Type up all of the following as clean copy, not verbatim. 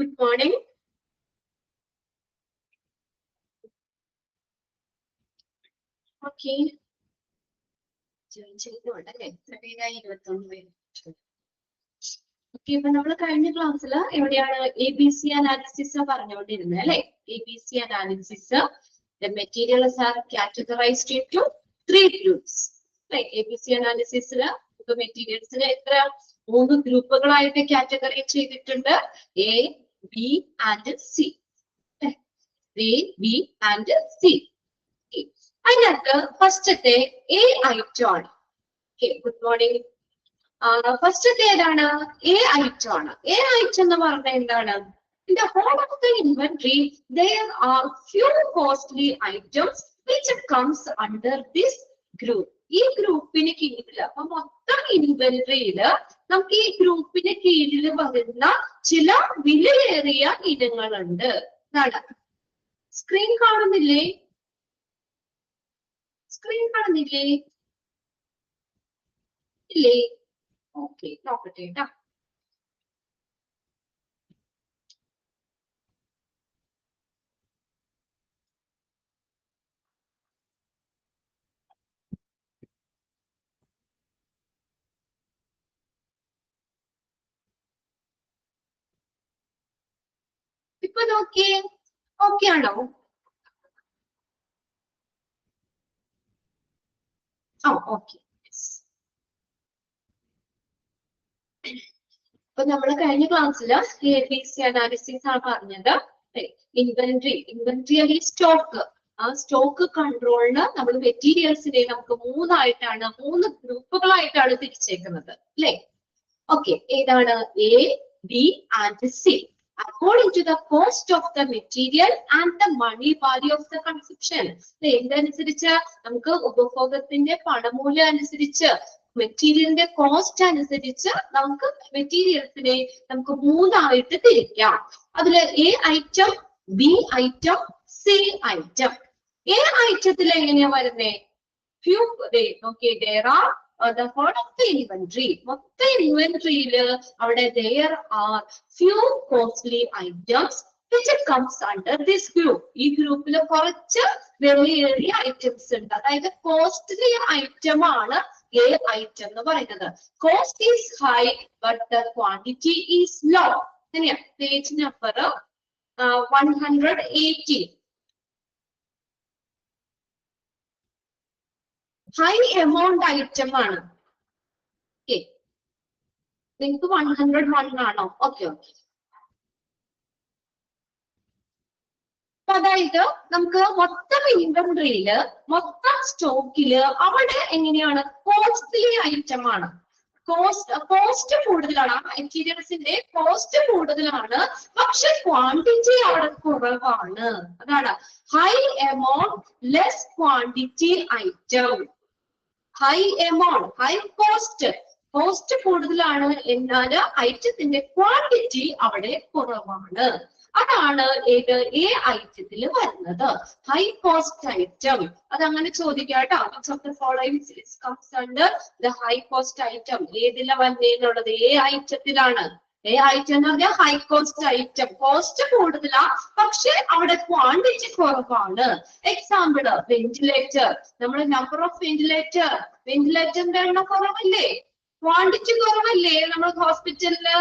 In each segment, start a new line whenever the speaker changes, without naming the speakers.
Good morning. Okay. Okay, ഇപ്പൊ നമ്മൾ കഴിഞ്ഞ ക്ലാസ്സിൽ എവിടെയാണ് ABC അനാലിസിസ് പറഞ്ഞുകൊണ്ടിരുന്നത് അല്ലെ? ABC analysis, the materials are categorized into 3 groups. Right? ABC അനാലിസിസിൽ നമുക്ക് മെറ്റീരിയൽസിനെ എത്ര 3 ഗ്രൂപ്പുകളായിട്ട് കാറ്റഗറൈസ് ചെയ്തിട്ടുണ്ട്. A, B and C. A, B and C. അതിനകത്ത് ഫസ്റ്റത്തെ A ഐറ്റം ആണ്. Good morning. ഫസ്റ്റത്തെ ഏതാണ്? A ഐറ്റം ആണ്. A ഐറ്റം എന്ന് പറഞ്ഞാൽ എന്താണ്? In the whole of the inventory, there are few costly items which comes under this group. ഈ ഗ്രൂപ്പിന് കീഴിൽ അപ്പൊ മൊത്തം ഇൻവെന്ററിയില് നമുക്ക് ഈ ഗ്രൂപ്പിന് കീഴിൽ വരുന്ന ചില വിലയേറിയ ഇനങ്ങളുണ്ട്. എന്താണ്? സ്ക്രീൻ കാണുന്നില്ലേ? സ്ക്രീൻ കാണുന്നില്ലേ? ഇല്ലേ? ഓക്കെ, നോക്കട്ടെ കേട്ടാ. ഇപ്പൊ നോക്കിയേ, ഓക്കെ ആണോ? ഓക്കെ. അപ്പൊ നമ്മൾ കഴിഞ്ഞ ക്ലാസ്സിൽ ABC അനാലിസിസ് ആണ് പറഞ്ഞത്. ഇൻവെന്ററി അല്ലെങ്കിൽ സ്റ്റോക്ക്. ആ സ്റ്റോക്ക് കൺട്രോളിന് നമ്മൾ മെറ്റീരിയൽസിനെ നമുക്ക് 3 ഗ്രൂപ്പുകളായിട്ടാണ് തിരിച്ചേക്കുന്നത് അല്ലെ? ഓക്കെ, ഏതാണ്? A, B and C. According to the cost of the material and the money value of the consumption. ഇതനുസരിച്ച് നമുക്ക് ഉപഭോഗത്തിന്റെ പണമൂല്യം അനുസരിച്ച് മെറ്റീരിയലിന്റെ കോസ്റ്റ് അനുസരിച്ച് നമുക്ക് മെറ്റീരിയൽസിനെ നമുക്ക് 3 ആയിട്ട് തിരിക്കാം. അതില് A item, B item, C item. A ഐറ്റത്തിൽ എങ്ങനെയാ വരുന്നേ? ഫ്യൂ നോക്കിയേ, there are the whole of the inventory. മൊത്തം ഇൻവെന്ററിയില് അവിടെ there are few costly items which comes under this group. ഈ ഗ്രൂപ്പിൽ കുറച്ച് വിലയേറിയ ഐറ്റംസ് ഉണ്ട്. അതായത് കോസ്റ്റ്ലി ഐറ്റം ആണ് A ഐറ്റം എന്ന് പറയുന്നത്. Cost is high but the quantity is low. എങ്ങനെയാ? Page number 180. High amount item ആണ്. നിങ്ങൾക്ക് 101 ആണോ? ഓക്കെ. അതായത് നമുക്ക് മൊത്തം ഇൻവെന്ററിയില് മൊത്തം സ്റ്റോക്കില് അവിടെ എങ്ങനെയാണ്? കോസ്റ്റ്ലി ഐറ്റം ആണ്. കോസ്റ്റ് കൂടുതലാണ്. ആ മെറ്റീരിയൽസിന്റെ കോസ്റ്റ് കൂടുതലാണ്, പക്ഷെ ക്വാണ്ടിറ്റി അവിടെ കുറവാണ്. അതാണ് high amount less quantity item. High amount, high cost കൂടുതലാണ്, എന്നാൽ ഐറ്റത്തിന്റെ ക്വാണ്ടിറ്റി അവിടെ കുറവാണ്. അതാണ് ഏത്? A ഐറ്റത്തിൽ വരുന്നത്. High cost item. അതങ്ങനെ ചോദിക്കാട്ടോ. ഹൈ കോസ്റ്റ് ഐറ്റം ഏതിലാ വന്നേന്നുള്ളത്? A ഐറ്റത്തിലാണ്. A ഐറ്റം എന്ന് പറഞ്ഞാൽ ഹൈ കോസ്റ്റ് ഐറ്റം. കോസ്റ്റ് കൂടുതലാ, പക്ഷെ അവിടെ ക്വാണ്ടിറ്റി കുറവാണ്. Example ventilator. നമ്മുടെ നമ്പർ ഓഫ് വെന്റിലേറ്ററിന്റെ എണ്ണം കുറവല്ലേ? ക്വാണ്ടിറ്റി കുറവല്ലേ? നമ്മൾ ഹോസ്പിറ്റലില്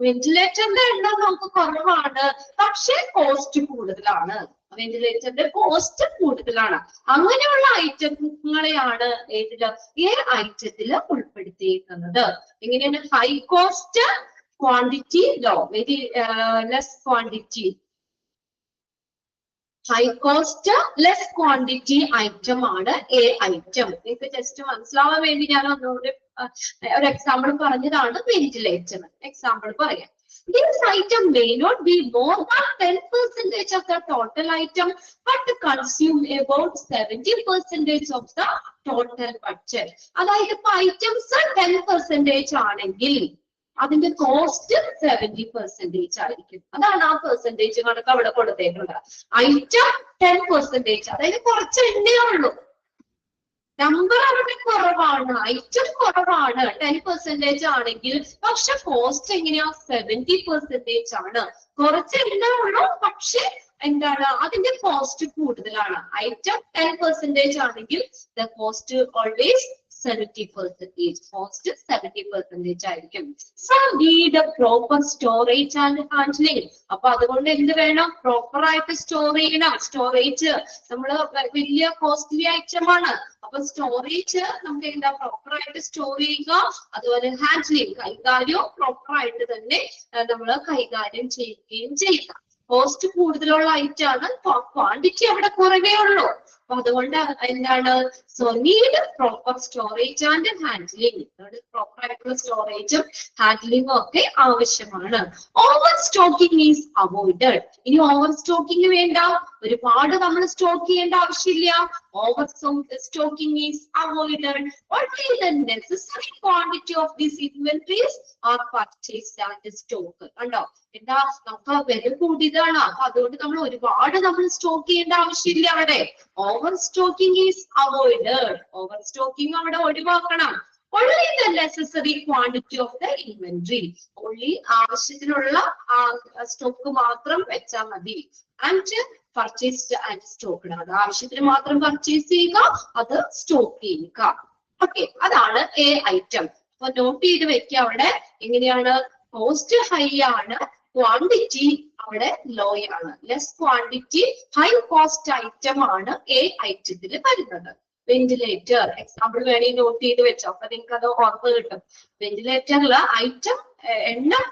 വെന്റിലേറ്ററിന്റെ എണ്ണം നമുക്ക് കുറവാണ്, പക്ഷെ കോസ്റ്റ് കൂടുതലാണ്. വെന്റിലേറ്ററിന്റെ കോസ്റ്റ് കൂടുതലാണ്. അങ്ങനെയുള്ള ഐറ്റങ്ങളെയാണ് ഏതില്? A ഐറ്റത്തില് ഉൾപ്പെടുത്തിയിരിക്കുന്നത്. എങ്ങനെയാണ്? High cost, quantity low, very less quantity. High cost less quantity item ആണ് A ഐറ്റം. നിങ്ങൾക്ക് ജസ്റ്റ് മനസ്സിലാവാൻ വേണ്ടി ഞാൻ ഒന്നുകൂടി ഒരു എക്സാമ്പിൾ പറഞ്ഞതാണ്. വെന്റിലേറ്റർ എക്സാമ്പിൾ പറയാം. This item may not be more than 10% of the total item, but consume about 70% of the total budget. അതായത് ഇപ്പൊ ഐറ്റംസ് 10% ആണെങ്കിൽ അതിന്റെ കോസ്റ്റ് 70% ആയിരിക്കും. അതാണ് ആ പെർസെന്റേജ് കണക്ക് അവിടെ കൊടുത്തേക്കുന്നത്. ഐറ്റം 10%, അതായത് കുറച്ച് എണ്ണേ ഉള്ളൂ. നമ്പർ അവിടെ കുറവാണ്, ഐറ്റം കുറവാണ്, 10% ആണെങ്കിൽ, പക്ഷെ കോസ്റ്റ് എങ്ങനെയാ? 70% ആണ്. കുറച്ച് ഉണ്ടാവുള്ളൂ, പക്ഷെ എന്താണ് അതിന്റെ കോസ്റ്റ് കൂടുതലാണ്. ഐറ്റം 10% ആണെങ്കിൽ ദ കോസ്റ്റ് ഓൾവേസ് 70%. കോസ്റ്റ് 70% ആയിരിക്കും. So need proper storage and handling. അപ്പൊ അതുകൊണ്ട് എന്ത് വേണം? പ്രോപ്പർ ആയിട്ട് സ്റ്റോർ ചെയ്യണം. സ്റ്റോറേജ് നമ്മള് വലിയ കോസ്റ്റ്ലി ഐറ്റം ആണ്. അപ്പൊ സ്റ്റോറേജ് നമുക്ക് എന്താ പ്രോപ്പർ ആയിട്ട് സ്റ്റോർ ചെയ്യുക. അതുപോലെ ഹാൻഡ്ലിംഗ് കൈകാര്യവും പ്രോപ്പർ ആയിട്ട് തന്നെ നമ്മൾ കൈകാര്യം ചെയ്യുകയും ചെയ്യുക. കോസ്റ്റ് കൂടുതലുള്ള ഐറ്റം ആണ്, ക്വാണ്ടിറ്റി അവിടെ കുറവേ ഉള്ളൂ. അപ്പൊ അതുകൊണ്ട് എന്താണ്? So need proper storage and handling. Proper ആയിട്ടുള്ള സ്റ്റോറേജും ഹാൻഡ്ലിംഗും ഒക്കെ ആവശ്യമാണ്. Overstocking is avoided. ഇനി ഓവർ സ്റ്റോക്കിംഗ് വേണ്ട, ഒരുപാട് നമ്മൾ സ്റ്റോക്ക് ചെയ്യേണ്ട ആവശ്യമില്ല. Overstocking is avoided. Only the necessary quantity of these inventories are purchased and stocked. കണ്ടോ? എന്താ നമുക്ക് വില കൂടിയതാണ്, അപ്പൊ അതുകൊണ്ട് നമ്മൾ ഒരുപാട് സ്റ്റോക്ക് ചെയ്യേണ്ട ആവശ്യമില്ല അവിടെ. Overstocking is avoided. Overstocking അവിടെ ഒഴിവാക്കണം. Only the necessary quantity of the inventory. Only ആവശ്യത്തിനുള്ള സ്റ്റോക്ക് മാത്രം വെച്ചാൽ മതി. And purchased and stocked. അത് ആവശ്യത്തിന് മാത്രം പർച്ചേസ് ചെയ്യുക, അത് സ്റ്റോക്ക് ചെയ്യുക. ഓക്കെ, അതാണ് എ ഐറ്റം. അപ്പൊ നോട്ട് ചെയ്ത് വെക്കുക അവിടെ. എങ്ങനെയാണ്? കോസ്റ്റ് ഹൈ ആണ്, ക്വാണ്ടിറ്റി അവിടെ ലോ ആണ്. Less quantity high cost item ആണ് എ ഐറ്റത്തിൽ വരുന്നത്. വെന്റിലേറ്റർ എക്സാമ്പിൾ വേണമെങ്കിൽ നോട്ട് ചെയ്ത് വെച്ചോ, അപ്പൊ നിങ്ങൾക്ക് അത് ഓർമ്മ കിട്ടും. വെന്റിലേറ്ററില് ഐറ്റം എണ്ണം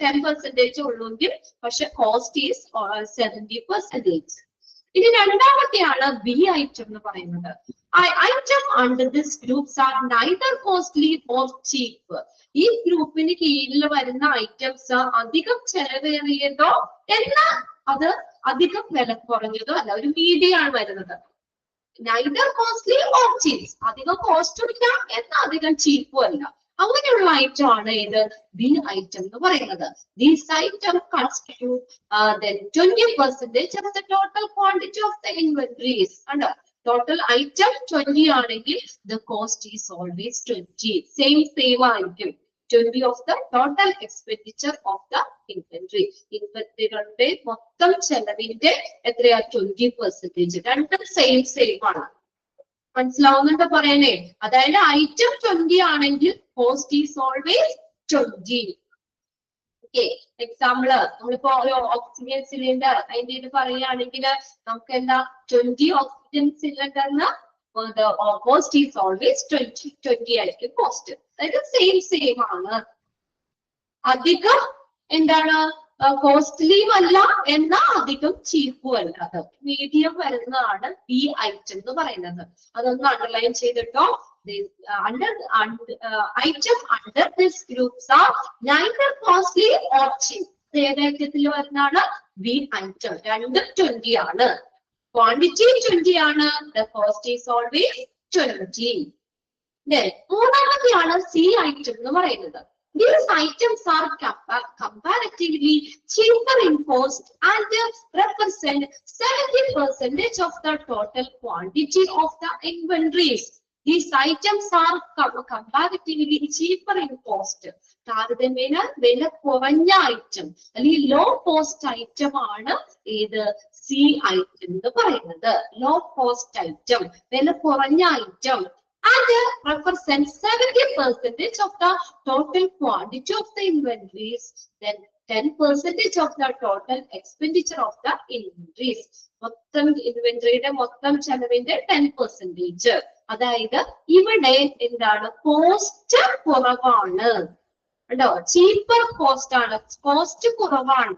10% ഉള്ളൂങ്കിൽ പക്ഷെ കോസ്റ്റ് ഈസ് 70%. ഇനി രണ്ടാമത്തെയാണ് ബി ഐറ്റം എന്ന് പറയുന്നത്. Item under this groups are neither costly or cheap. ഈ ഗ്രൂപ്പിന് കീഴിൽ വരുന്ന ഐറ്റംസ് അധികം ചെലവേറിയതോ എന്നാൽ അത് അധികം വില കുറഞ്ഞതോ അല്ല, ഒരു മീഡിയം ആണ് വരുന്നത്. Neither costly or cheap. അധികം കോസ്റ്റും ഇല്ല എന്നാൽ അധികം ചീപ്പും അല്ല. അങ്ങനെയുള്ള ഐറ്റം ആണ് ഏത്? ബി ഐറ്റം എന്ന് പറയുന്നത്. These item constitute 20% of the total quantity of the inventories. കണ്ടോ? ടോട്ടൽ ഐറ്റം 20 ആണെങ്കിൽ the cost is always 20. Same ആയിരിക്കും. 20 of the total expenditure of the inventory. ഇൻവെന്ററികളുടെ മൊത്തം ചെലവിന്റെ എത്രയാ? 20%. രണ്ടും സെയിം ആണ്. മനസ്സിലാവുന്നുണ്ടോ പറയണേ? അതായത് ഐറ്റം 20 ആണെങ്കിൽ cost is always 20. Okay, example നമ്മളിപ്പോ ഒരു ഓക്സിജൻ സിലിണ്ടർ അതിന്റെ ഇത് പറയുകയാണെങ്കിൽ നമുക്ക് എന്താ 20 ഓക്സിജൻ സിലിണ്ടറിന് കോസ്റ്റ് ഈസ് ഓൾവേസ് 20 ആയിരിക്കും കോസ്റ്റ്. അതായത് സെയിം ആണ്. അധികം എന്താണ്? കോസ്റ്റ്ലിയും അല്ല എന്നാൽ അധികം ചീപ്പും അല്ല. അത് മീഡിയം വരുന്നതാണ് ബി ഐറ്റം എന്ന് പറയുന്നത്. അതൊന്ന് അണ്ടർലൈൻ ചെയ്തിട്ടോ. Item under this groups are neither costly or cheap. ഏതൈറ്റത്തിൽ വരുന്നതാണ്? B item. രണ്ടും 20 ആണ്. ക്വാണ്ടിറ്റി 20 ആണ്. The cost is always 20. മൂന്നാമത്തെയാണ് സി ഐറ്റം എന്ന് പറയുന്നത്. These items are comparatively cheaper in cost and represent 70% of the total quantity of the inventories. These items are comparatively cheaper in cost. താരതമ്യേന വില കുറഞ്ഞ item അല്ലെങ്കിൽ law cost item ആണ് ഏത്? C item എന്ന് പറയുന്നത്. ലോ കോസ്റ്റ് ഐറ്റം, വില കുറഞ്ഞ item. And represents 70% of the total quantity of the inventories. Then 10% of the total expenditure of the inventories. മൊത്തം ഇൻവെന്ററിയുടെ മൊത്തം ചെലവിന്റെ 10%. അതായത് ഇവിടെ എന്താണ്? കോസ്റ്റ് കുറവാണ്. കണ്ടോ? ചീപ്പർ കോസ്റ്റ് ആണ്. കോസ്റ്റ് കുറവാണ്.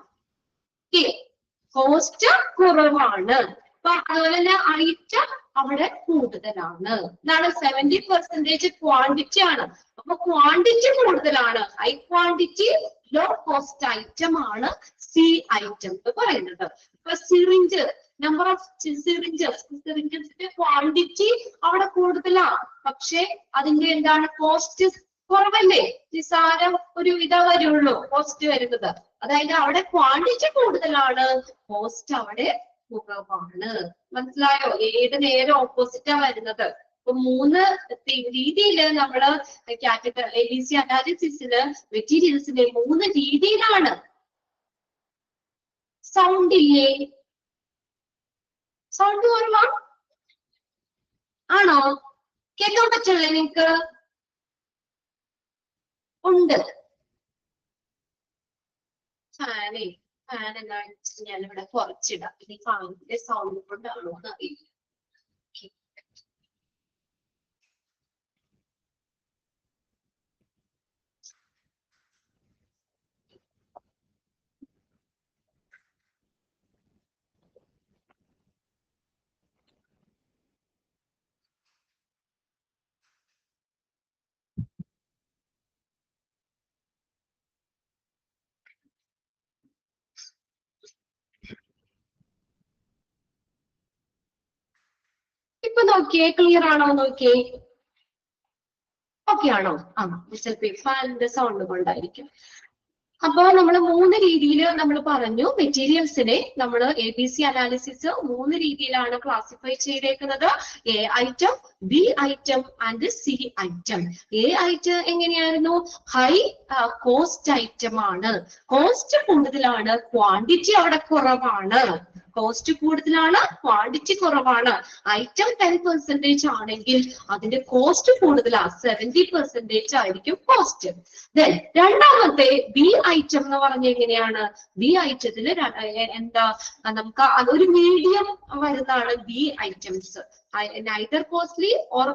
കോസ്റ്റ് കുറവാണ്. അപ്പൊ അതുപോലെ തന്നെ ഐറ്റം അവിടെ കൂടുതലാണ്. എന്താണ്? 70% ക്വാണ്ടിറ്റി ആണ്. അപ്പൊ ക്വാണ്ടിറ്റി കൂടുതലാണ്. High quantity low cost item ആണ് സി ഐറ്റം എന്ന് പറയുന്നത്. ഇപ്പൊ സിറിഞ്ച്, നമ്പർ ഓഫ് സിറിഞ്ചസിന്റെ ക്വാണ്ടിറ്റി അവിടെ കൂടുതലാണ്. പക്ഷെ അതിന്റെ എന്താണ്? കോസ്റ്റ് കുറവല്ലേ? നിസാരം ഒരു ഇതാ വരുള്ളൂ കോസ്റ്റ് വരുന്നത്. അതായത് അവിടെ ക്വാണ്ടിറ്റി കൂടുതലാണ്, കോസ്റ്റ് അവിടെ കുറവാണ്. മനസ്സിലായോ? ഏത് നേരെ ഓപ്പോസിറ്റാ വരുന്നത്. അപ്പൊ മൂന്ന് രീതിയിൽ നമ്മള് ABC അനാലിസിസില് മെറ്റീരിയൽസിന്റെ 3 രീതിയിലാണ് സൗണ്ട് ഇല്ലേ? സൗണ്ട് കുറവാ ആണോ? കേൾക്കാൻ പറ്റില്ലേ നിങ്ങക്ക്? ഉണ്ട്. ഫാൻ എന്താണെന്ന് ഞാൻ ഇവിടെ കുറച്ചിടാം. ഇനി ഫാനിന്റെ സൗണ്ട് കൊണ്ടാണോ എന്ന് അറിയില്ല. ഇപ്പൊ നോക്കിയേ, ക്ലിയർ ആണോ നോക്കിയേ? ഓക്കെ ആണോ? ചിലപ്പോ ഫാനിന്റെ സൗണ്ട് കൊണ്ടായിരിക്കും. അപ്പൊ നമ്മൾ 3 രീതിയിൽ നമ്മൾ പറഞ്ഞു. മെറ്റീരിയൽസിനെ നമ്മൾ ABC അനാലിസിസ് 3 രീതിയിലാണ് ക്ലാസിഫൈ ചെയ്തേക്കുന്നത്. A item, B item and C item. A item എങ്ങനെയായിരുന്നു? ഹൈ കോസ്റ്റ് ഐറ്റം ആണ്. കോസ്റ്റ് കൂടുതലാണ്, ക്വാണ്ടിറ്റി അവിടെ കുറവാണ്. കോസ്റ്റ് കൂടുതലാണ്, ക്വാണ്ടിറ്റി കുറവാണ്. ഐറ്റം 10% ആണെങ്കിൽ അതിന്റെ കോസ്റ്റ് കൂടുതലാണ്, 70% ആയിരിക്കും കോസ്റ്റ്. ദെൻ രണ്ടാമത്തെ ബി ഐറ്റം എന്ന് പറഞ്ഞ എങ്ങനെയാണ്? ബി ഐറ്റത്തില് എന്താ നമുക്ക് അതൊരു മീഡിയം വരുന്നതാണ് B items. Neither costly or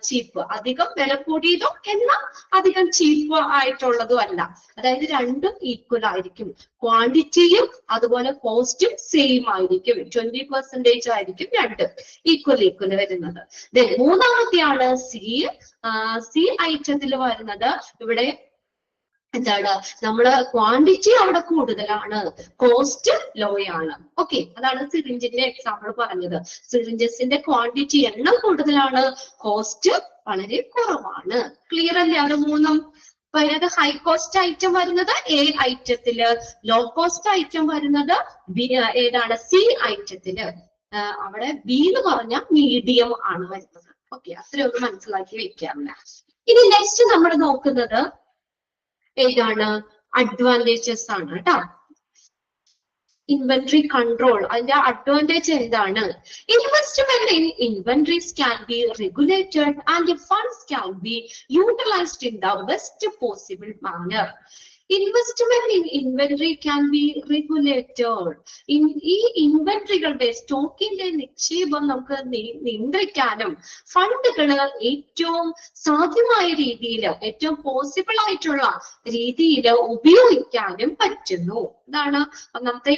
cheap. അധികം വില കൂടിയതും എന്നാൽ അധികം ചീപ്പ് ആയിട്ടുള്ളതും അല്ല. അതായത് രണ്ടും ഈക്വൽ ആയിരിക്കും. ക്വാണ്ടിറ്റിയും അതുപോലെ കോസ്റ്റും സെയിം ആയിരിക്കും. 20% ആയിരിക്കും രണ്ടും ഈക്വൽ വരുന്നത്. മൂന്നാമത്തെയാണ് സി ഐറ്റത്തിൽ വരുന്നത്. ഇവിടെ എന്താണ്? നമ്മള് ക്വാണ്ടിറ്റി അവിടെ കൂടുതലാണ്, കോസ്റ്റ് ലോ ആണ്. ഓക്കെ, അതാണ് സിറിഞ്ചിന്റെ എക്സാമ്പിൾ പറഞ്ഞത്. സിറിഞ്ചസിന്റെ ക്വാണ്ടിറ്റി എണ്ണം കൂടുതലാണ്, കോസ്റ്റ് വളരെ കുറവാണ്. ക്ലിയർ അല്ലേ? അത് മൂന്നും വരുന്നത് ഹൈ കോസ്റ്റ് ഐറ്റം വരുന്നത് എ ഐറ്റത്തില്, ലോ കോസ്റ്റ് ഐറ്റം വരുന്നത് ഏതാണ്? സി ഐറ്റത്തില്. അവിടെ ബി എന്ന് പറഞ്ഞാൽ മീഡിയം ആണ് വരുന്നത്. ഓക്കെ, അത്രയൊന്ന് മനസ്സിലാക്കി വെക്കാറില്ല. ഇനി നെക്സ്റ്റ് നമ്മൾ നോക്കുന്നത് ഏതാണ്? അഡ്വാൻറ്റേജസ് ആണ് കേട്ടോ. ഇൻവെന്ററി കൺട്രോൾ, അതിന്റെ അഡ്വാൻറ്റേജ് എന്താണ്? Investment in inventories can be regulated and funds can be utilised in the best possible manner. Investment in inventory can be regulated. ഈ ഇൻവെന്ററികളുടെ സ്റ്റോക്കിന്റെ നിക്ഷേപം നമുക്ക് നിയന്ത്രിക്കാനും ഫണ്ടുകള് ഏറ്റവും സാധ്യമായ രീതിയിൽ, ഏറ്റവും പോസിബിൾ ആയിട്ടുള്ള രീതിയിൽ ഉപയോഗിക്കാനും പറ്റുന്നു. ഇതാണ് ഒന്നാമത്തെ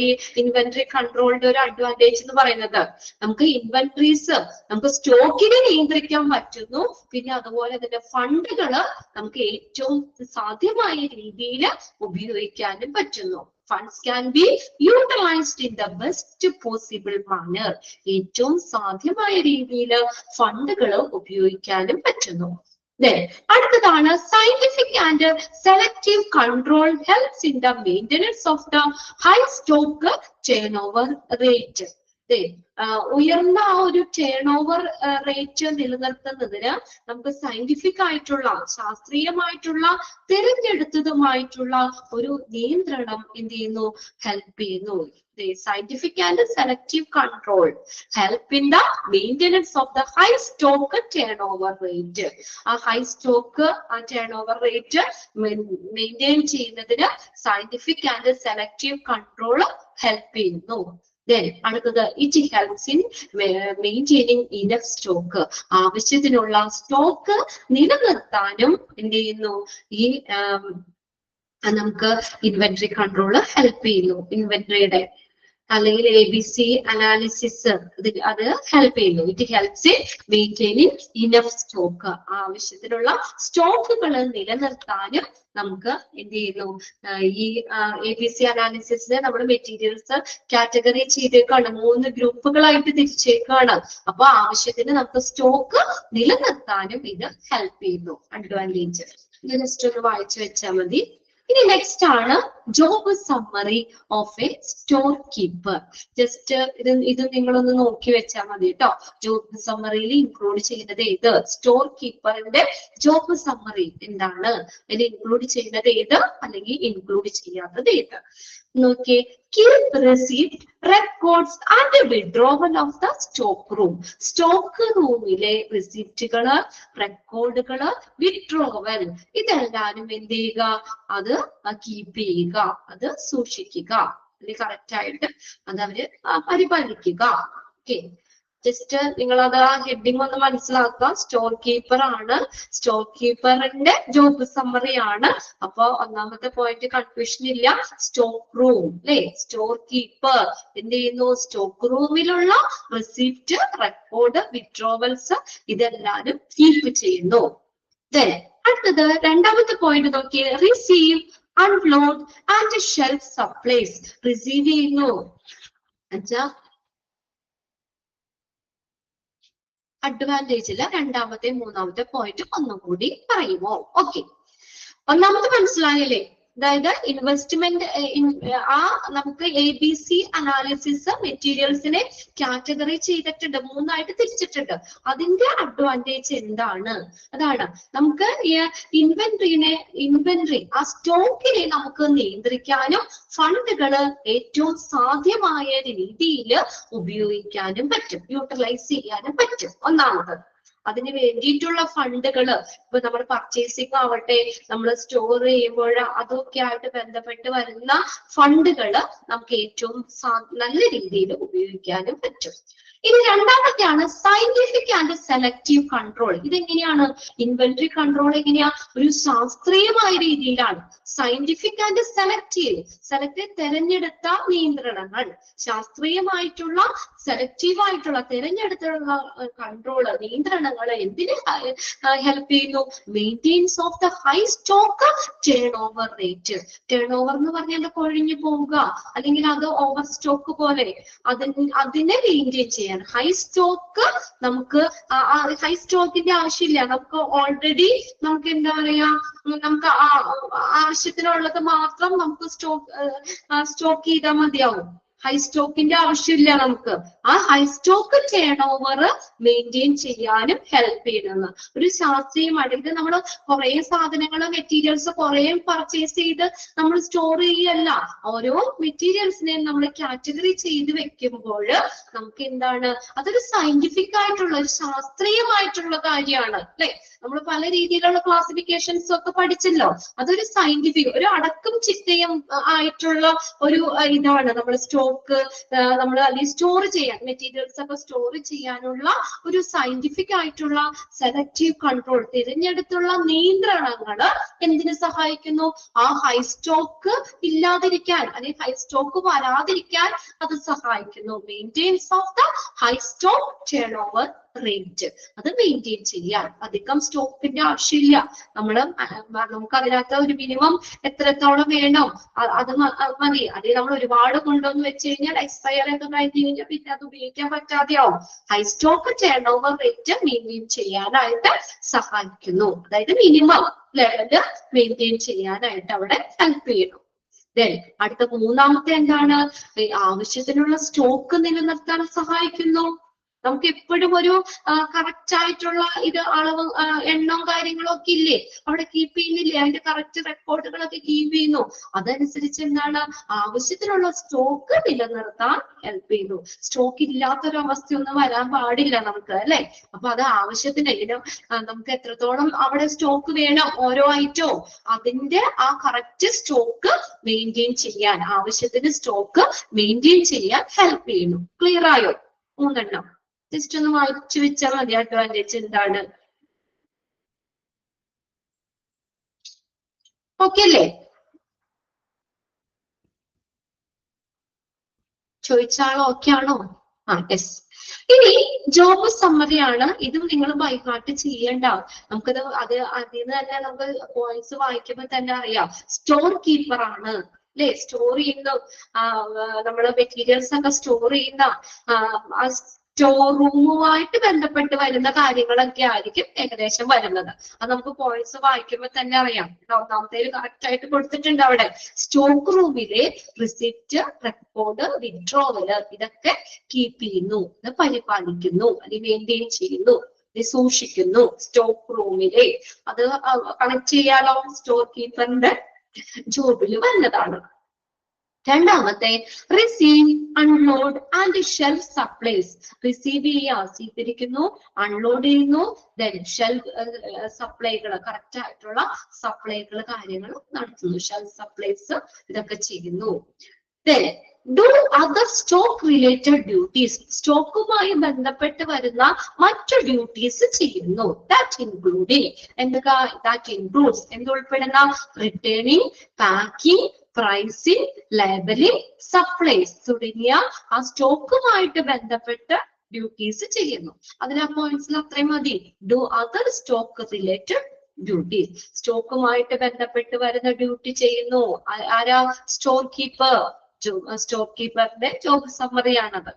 ഈ ഇൻവെന്ററി കൺട്രോളിന്റെ ഒരു അഡ്വാൻറ്റേജ് എന്ന് പറയുന്നത്. നമുക്ക് ഇൻവെന്ററീസ്, നമുക്ക് സ്റ്റോക്കിനെ നിയന്ത്രിക്കാൻ പറ്റുന്നു. പിന്നെ അതുപോലെ തന്നെ ഫണ്ടുകള് നമുക്ക് ഏറ്റവും സാധ്യമായ രീതിയിൽ ഉപയോഗിക്കാനും പറ്റുന്നു. Funds can be utilized in the best possible manner. ഏറ്റവും സാധ്യമായ രീതിയിൽ ഫണ്ടുകൾ ഉപയോഗിക്കാനും പറ്റുന്നു. അടുത്തതാണ് scientific and selective control helps in the maintenance of the high stock turnover rate. ഉയർന്ന ആ ഒരു ടേൺ ഓവർ റേറ്റ് നിലനിർത്തുന്നതിന് നമുക്ക് സയന്റിഫിക് ആയിട്ടുള്ള, ശാസ്ത്രീയമായിട്ടുള്ള, തിരഞ്ഞെടുത്തതുമായിട്ടുള്ള ഒരു നിയന്ത്രണം എന്ത് ചെയ്യുന്നു? ഹെൽപ്പ് ചെയ്യുന്നു. Scientific and selective control help in the maintenance of the high stock turnover rate. ആ high stock turnover rate maintain ചെയ്യുന്നതിന് scientific and selective control help ചെയ്യുന്നു. അടുത്തത് it helps in maintaining enough stock. ആവശ്യത്തിനുള്ള stock നിലനിർത്താനും എന്ത് ചെയ്യുന്നു? ഈ നമുക്ക് ഇൻവെന്ററി കൺട്രോൾ ഹെൽപ്പ് ചെയ്യുന്നു. ഇൻവെന്ററിയുടെ അല്ലെങ്കിൽ ABC അനാലിസിസ് അത് ഹെൽപ്പ് ചെയ്യുന്നു. It helps in maintaining enough stock. ആവശ്യത്തിനുള്ള സ്റ്റോക്കുകൾ നിലനിർത്താനും നമുക്ക് എന്ത് ചെയ്യുന്നു? ഈ ABC അനാലിസിസിനെ നമ്മൾ മെറ്റീരിയൽസ് കാറ്റഗറി ചെയ്തേക്കാണ്, 3 ഗ്രൂപ്പുകളായിട്ട് തിരിച്ചേക്കാണ്. അപ്പൊ ആവശ്യത്തിന് നമുക്ക് സ്റ്റോക്ക് നിലനിർത്താനും ഇത് ഹെൽപ്പ് ചെയ്യുന്നു. അഡ്വാൻറ്റേജ് ഇത് ജസ്റ്റ് ഒന്ന് വായിച്ചു വെച്ചാൽ മതി. ഇനി നെക്സ്റ്റ് ആണ് job summary of A store keeper. Just ഇത് നിങ്ങളൊന്ന് നോക്കി വെച്ചാൽ മതി കേട്ടോ. ജോബ് സമ്മറിയിൽ ഇൻക്ലൂഡ് ചെയ്യുന്നത് ഏത്? സ്റ്റോർ കീപ്പറിന്റെ ജോബ് സമ്മറി എന്താണ്? അതിൽ ഇൻക്ലൂഡ് ചെയ്യുന്നത് ഏത് അല്ലെങ്കിൽ ഇൻക്ലൂഡ് ചെയ്യാത്തത് ഏത്? നോക്കിയേ, keep receipt, records and withdrawal of the stock room. Stock റൂമിലെ റിസിപ്റ്റുകള്, റെക്കോർഡുകള്, വിഡ്രോവൽ ഇതെല്ലാരും എന്ത് ചെയ്യുക? അത് കീപ്പ് ചെയ്യുക, അത് സൂക്ഷിക്കുക, അത് കറക്റ്റ് ആയിട്ട് അത് അവര് പരിപാലിക്കുക. ഓക്കെ, ജസ്റ്റ് നിങ്ങൾ അത് ആ ഹെഡിങ് ഒന്ന് മനസ്സിലാക്കുക. സ്റ്റോർ കീപ്പർ ആണ്, സ്റ്റോർ കീപ്പറിന്റെ ജോബ് സമ്മറി ആണ്. അപ്പൊ ഒന്നാമത്തെ പോയിന്റ് കൺഫ്യൂഷൻ ഇല്ല. സ്റ്റോക്ക് റൂം അല്ലെ, സ്റ്റോർ കീപ്പർ എന്ത് ചെയ്യുന്നു? സ്റ്റോക്ക് റൂമിലുള്ള റിസിപ്റ്റ്, റെക്കോർഡ്, വിഡ്രോവൽസ് ഇതെല്ലാരും കീപ്പ് ചെയ്യുന്നു. അടുത്തത് രണ്ടാമത്തെ പോയിന്റ് നോക്കിയേ, receive, unload and shelf supplies. Receive ചെയ്യുന്നു എന്നുവെച്ചാ അഡ്വാൻറ്റേജില് രണ്ടാമത്തെ മൂന്നാമത്തെ പോയിന്റ് ഒന്നും കൂടി പറയുമോ? ഓക്കെ, ഒന്നാമത് മനസ്സിലായല്ലേ? അതായത് ഇൻവെസ്റ്റ്മെന്റ് നമുക്ക് ABC അനാലിസിസ് മെറ്റീരിയൽസിനെ കാറ്റഗറി ചെയ്തിട്ടുണ്ട്, മൂന്നായിട്ട് തിരിച്ചിട്ടുണ്ട്. അതിന്റെ അഡ്വാൻറ്റേജ് എന്താണ്? അതാണ് നമുക്ക് ഇൻവെന്ററി ആ സ്റ്റോക്കിനെ നമുക്ക് നിയന്ത്രിക്കാനും ഫണ്ടുകള് ഏറ്റവും സാധ്യമായ രീതിയിൽ ഉപയോഗിക്കാനും പറ്റും, യൂട്ടിലൈസ് ചെയ്യാനും പറ്റും. ഒന്നാമത് അതിന് വേണ്ടിയിട്ടുള്ള ഫണ്ടുകള്, ഇപ്പൊ നമ്മൾ പർച്ചേസിംഗ് ആവട്ടെ, നമ്മൾ സ്റ്റോർ ചെയ്യുമ്പോൾ അതൊക്കെ ആയിട്ട് ബന്ധപ്പെട്ട് വരുന്ന ഫണ്ടുകള് നമുക്ക് ഏറ്റവും നല്ല രീതിയിൽ ഉപയോഗിക്കാനും പറ്റും. ഇനി രണ്ടാമത്തെയാണ് സയന്റിഫിക് ആൻഡ് സെലക്റ്റീവ് കൺട്രോൾ. ഇതെങ്ങനെയാണ്? ഇൻവെന്ററി കൺട്രോൾ എങ്ങനെയാ? ഒരു ശാസ്ത്രീയമായ രീതിയിലാണ്. സയന്റിഫിക് ആൻഡ് സെലക്റ്റീവ്, തെരഞ്ഞെടുത്ത നിയന്ത്രണങ്ങൾ, ശാസ്ത്രീയമായിട്ടുള്ള സെലക്റ്റീവ് ആയിട്ടുള്ള തെരഞ്ഞെടുത്തുള്ള കൺട്രോള്, നിയന്ത്രണങ്ങൾ എന്തിന് ഹെൽപ്പ് ചെയ്യുന്നു? Maintains of the high stock turnover rate. Turn over എന്ന് പറഞ്ഞാൽ കൊഴിഞ്ഞു പോവുക, അല്ലെങ്കിൽ അത് ഓവർ സ്റ്റോക്ക് പോലെ അതിനെ മെയിൻറ്റെയിൻ ചെയ്യാൻ. ഹൈ സ്റ്റോക്ക് നമുക്ക് ഹൈ സ്റ്റോക്കിന്റെ ആവശ്യമില്ല, നമുക്ക് ഓൾറെഡി നമുക്ക് എന്താ പറയാ, നമുക്ക് ആവശ്യത്തിനുള്ളത് മാത്രം നമുക്ക് സ്റ്റോക്ക് ചെയ്താൽ മതിയാവും. ഹൈ സ്റ്റോക്കിന്റെ ആവശ്യമില്ല നമുക്ക്. ആ high stock turn over maintain ചെയ്യാനും ഹെൽപ്പ് ചെയ്യുന്നത് ഒരു ശാസ്ത്രീയമായിട്ട്. ഇത് നമ്മൾ കുറെ സാധനങ്ങൾ, മെറ്റീരിയൽസ് കുറെ പർച്ചേസ് ചെയ്ത് നമ്മൾ സ്റ്റോർ ചെയ്യല്ല. ഓരോ മെറ്റീരിയൽസിനെയും നമ്മൾ കാറ്റഗറി ചെയ്ത് വെക്കുമ്പോൾ നമുക്ക് എന്താണ്, അതൊരു സയന്റിഫിക് ആയിട്ടുള്ള, ഒരു ശാസ്ത്രീയമായിട്ടുള്ള കാര്യമാണ് അല്ലെ. നമ്മൾ പല രീതിയിലുള്ള ക്ലാസിഫിക്കേഷൻസ് ഒക്കെ പഠിച്ചല്ലോ. അതൊരു സയന്റിഫിക്, ഒരു അടക്കം ചിട്ടയും ആയിട്ടുള്ള ഒരു ഇതാണ് നമ്മൾ സ്റ്റോക്ക്, നമ്മൾ അല്ലെങ്കിൽ സ്റ്റോർ ചെയ്യാൻ, മെറ്റീരിയൽസ് ഒക്കെ സ്റ്റോർ ചെയ്യാനുള്ള ഒരു സയന്റിഫിക് ആയിട്ടുള്ള സെലക്റ്റീവ് കൺട്രോൾ, തിരഞ്ഞെടുത്തുള്ള നിയന്ത്രണങ്ങൾ എന്തിനു സഹായിക്കുന്നു? ആ ഹൈ സ്റ്റോക്ക് ഇല്ലാതിരിക്കാൻ, അല്ലെങ്കിൽ ഹൈ സ്റ്റോക്ക് വരാതിരിക്കാൻ അത് സഹായിക്കുന്നു. Maintains of the high stock turnover rate, അത് മെയിൻറ്റെയിൻ ചെയ്യാൻ. അധികം സ്റ്റോക്കിന്റെ ആവശ്യമില്ല. നമുക്ക് അതിനകത്ത് ഒരു മിനിമം എത്രത്തോളം വേണം അത് മതി. അതിൽ നമ്മൾ ഒരുപാട് കൊണ്ടുവന്ന് വെച്ച് കഴിഞ്ഞാൽ എക്സ്പയർ ഒക്കെ കഴിഞ്ഞ് കഴിഞ്ഞാൽ പിന്നെ അത് ഉപയോഗിക്കാൻ പറ്റാതെയാവും. High stock turnover rate maintain ചെയ്യാനായിട്ട് സഹായിക്കുന്നു. അതായത് മിനിമം ലെവല് മെയിൻറ്റെയിൻ ചെയ്യാനായിട്ട് അവിടെ ഹെൽപ്പ് ചെയ്യുന്നു. അടുത്ത മൂന്നാമത്തെ എന്താണ്? ആവശ്യത്തിനുള്ള സ്റ്റോക്ക് നിലനിർത്താൻ സഹായിക്കുന്നു. നമുക്ക് എപ്പോഴും ഒരു കറക്റ്റ് ആയിട്ടുള്ള ഇത് അളവ്, എണ്ണവും കാര്യങ്ങളും ഒക്കെ ഇല്ലേ, അവിടെ കീപ്പ് ചെയ്യുന്നില്ലേ? അതിന്റെ കറക്റ്റ് റെക്കോർഡുകളൊക്കെ കീപ്പ് ചെയ്യുന്നു. അതനുസരിച്ച് എന്താണ്, ആവശ്യത്തിനുള്ള സ്റ്റോക്ക് നിലനിർത്താൻ ഹെൽപ്പ് ചെയ്യുന്നു. സ്റ്റോക്ക് ഇല്ലാത്തൊരു അവസ്ഥയൊന്നും വരാൻ പാടില്ല നമുക്ക് അല്ലെ. അപ്പൊ അത് ആവശ്യത്തിന്, നമുക്ക് എത്രത്തോളം അവിടെ സ്റ്റോക്ക് വേണം ഓരോ ഐറ്റവും, അതിന്റെ ആ കറക്റ്റ് സ്റ്റോക്ക് മെയിൻറ്റെയിൻ ചെയ്യാൻ, ആവശ്യത്തിന് സ്റ്റോക്ക് മെയിൻറ്റെയിൻ ചെയ്യാൻ ഹെൽപ്പ് ചെയ്യുന്നു. ക്ലിയർ ആയോ? മൂന്നെണ്ണം ജസ്റ്റ് ഒന്ന് വായിച്ചു വെച്ചാൽ മതി. അഡ്വാൻറ്റേജ് എന്താണ്? ഓക്കെ അല്ലേ? ചോദിച്ചാളോ? ഓക്കെ ആണോ? യെസ്. ഇനി ജോബ് സമ്മറിയാണ്. ഇതും നിങ്ങൾ ബൈഹാർട്ട് ചെയ്യണ്ട. നമുക്കത് അതിൽ നിന്ന് തന്നെ നമുക്ക് പോയിന്റ്സ് വായിക്കുമ്പോൾ തന്നെ അറിയാം. സ്റ്റോർ കീപ്പർ ആണ് അല്ലെ, സ്റ്റോർ ചെയ്യുന്ന നമ്മള് മെറ്റീരിയൽസ് ഒക്കെ സ്റ്റോർ ചെയ്യുന്ന സ്റ്റോർ റൂമുമായിട്ട് ബന്ധപ്പെട്ട് വരുന്ന കാര്യങ്ങളൊക്കെ ആയിരിക്കും ഏകദേശം വരുന്നത്. അത് നമുക്ക് പോയിന്റ്സ് വായിക്കുമ്പോൾ തന്നെ അറിയാം. ഒന്നാമത്തേൽ കറക്റ്റ് ആയിട്ട് കൊടുത്തിട്ടുണ്ട് അവിടെ. സ്റ്റോക്ക് റൂമിലെ റിസിപ്റ്റ്, റെക്കോർഡ്, വിഡ്രോവല് ഇതൊക്കെ കീപ്പ് ചെയ്യുന്നു, ഇത് പരിപാലിക്കുന്നു, അല്ലെങ്കിൽ മെയിൻറ്റെയിൻ ചെയ്യുന്നു, സൂക്ഷിക്കുന്നു സ്റ്റോക്ക് റൂമിലെ. അത് കണക്ട് ചെയ്യാലോ സ്റ്റോർ കീപ്പറിന്റെ ജോബിൽ വരുന്നതാണ്. രണ്ടാമത്തെ receive, unload and shelf supplies. Receive ചെയ്യുക, സ്വീകരിക്കുന്നു, അൺലോഡ് ചെയ്യുന്നു, ദെൻ ഷെൽഫ് സപ്ലൈകൾ, കറക്റ്റ് ആയിട്ടുള്ള സപ്ലൈകൾ കാര്യങ്ങൾ നടത്തുന്നു, ഷെൽഫ് സപ്ലൈസ് ഇതൊക്കെ ചെയ്യുന്നു. Then do other stock related duties. സ്റ്റോക്കുമായി ബന്ധപ്പെട്ട് വരുന്ന മറ്റു ഡ്യൂട്ടീസ് ചെയ്യുന്നു. That including എന്തൊക്കെ? That includes എന്തുൾപ്പെടുന്ന? Returning, packing, pricing, labelling, supplies തുടങ്ങിയ ആ സ്റ്റോക്കുമായിട്ട് ബന്ധപ്പെട്ട് ഡ്യൂട്ടീസ് ചെയ്യുന്നു. അതിന് പോയിന്റ്സിൽ അത്രയും മതി. Do other stock related duties. സ്റ്റോക്കുമായിട്ട് ബന്ധപ്പെട്ട് വരുന്ന ഡ്യൂട്ടി ചെയ്യുന്നു. ആരാ? Store keeper. Store കീപ്പറിന്റെ job summary ആണത്.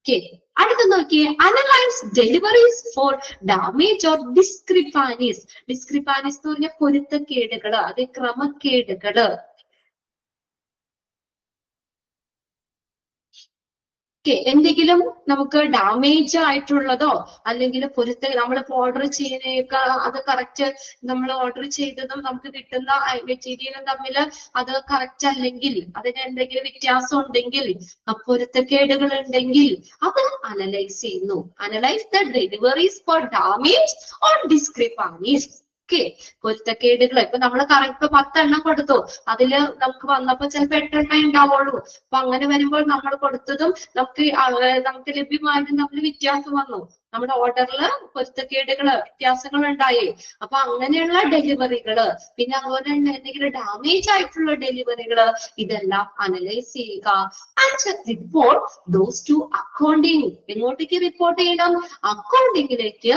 ഓക്കെ, അടുത്ത നോക്കിയേ, analyse deliveries for damage or discrepancies. Discrepancies എന്ന് പറഞ്ഞാൽ പൊരുത്തക്കേടുകള്, അത് ക്രമക്കേടുകള്. എന്തെങ്കിലും നമുക്ക് ഡാമേജ് ആയിട്ടുള്ളതോ അല്ലെങ്കിൽ നമ്മൾ ഓർഡർ ചെയ്യുന്നതൊക്കെ അത് കറക്റ്റ്, നമ്മൾ ഓർഡർ ചെയ്തതും നമുക്ക് കിട്ടുന്ന മെറ്റീരിയലും തമ്മിൽ അത് കറക്റ്റ് അല്ലെങ്കിൽ, അതിന് എന്തെങ്കിലും വ്യത്യാസം ഉണ്ടെങ്കിൽ, പൊരുത്തക്കേടുകൾ ഉണ്ടെങ്കിൽ അത് അനലൈസ് ചെയ്യുന്നു. Analyse the deliveries for damage or discrepancies. പൊരുത്തക്കേടുകൾ ഇപ്പൊ നമ്മൾ കറക്റ്റ് 10 എണ്ണം കൊടുത്തു, അതില് നമുക്ക് വന്നപ്പോ ചിലപ്പോ 8 എണ്ണേ ഉണ്ടാവുള്ളൂ. അപ്പൊ അങ്ങനെ വരുമ്പോൾ നമ്മൾ കൊടുത്തതും നമുക്ക് ലഭ്യമായതും തമ്മിൽ വ്യത്യാസം വന്നു. നമ്മുടെ ഓർഡറില് പൊരുത്തക്കേടുകള്, വ്യത്യാസങ്ങൾ ഉണ്ടായി. അപ്പൊ അങ്ങനെയുള്ള ഡെലിവറികള്, പിന്നെ അതുപോലെ തന്നെ എന്തെങ്കിലും ഡാമേജ് ആയിട്ടുള്ള ഡെലിവറികള്, ഇതെല്ലാം അനലൈസ് ചെയ്യുക. And report those to accounting. എങ്ങോട്ടേക്ക് റിപ്പോർട്ട് ചെയ്യണം? അക്കൗണ്ടിങ്ങിലേക്ക്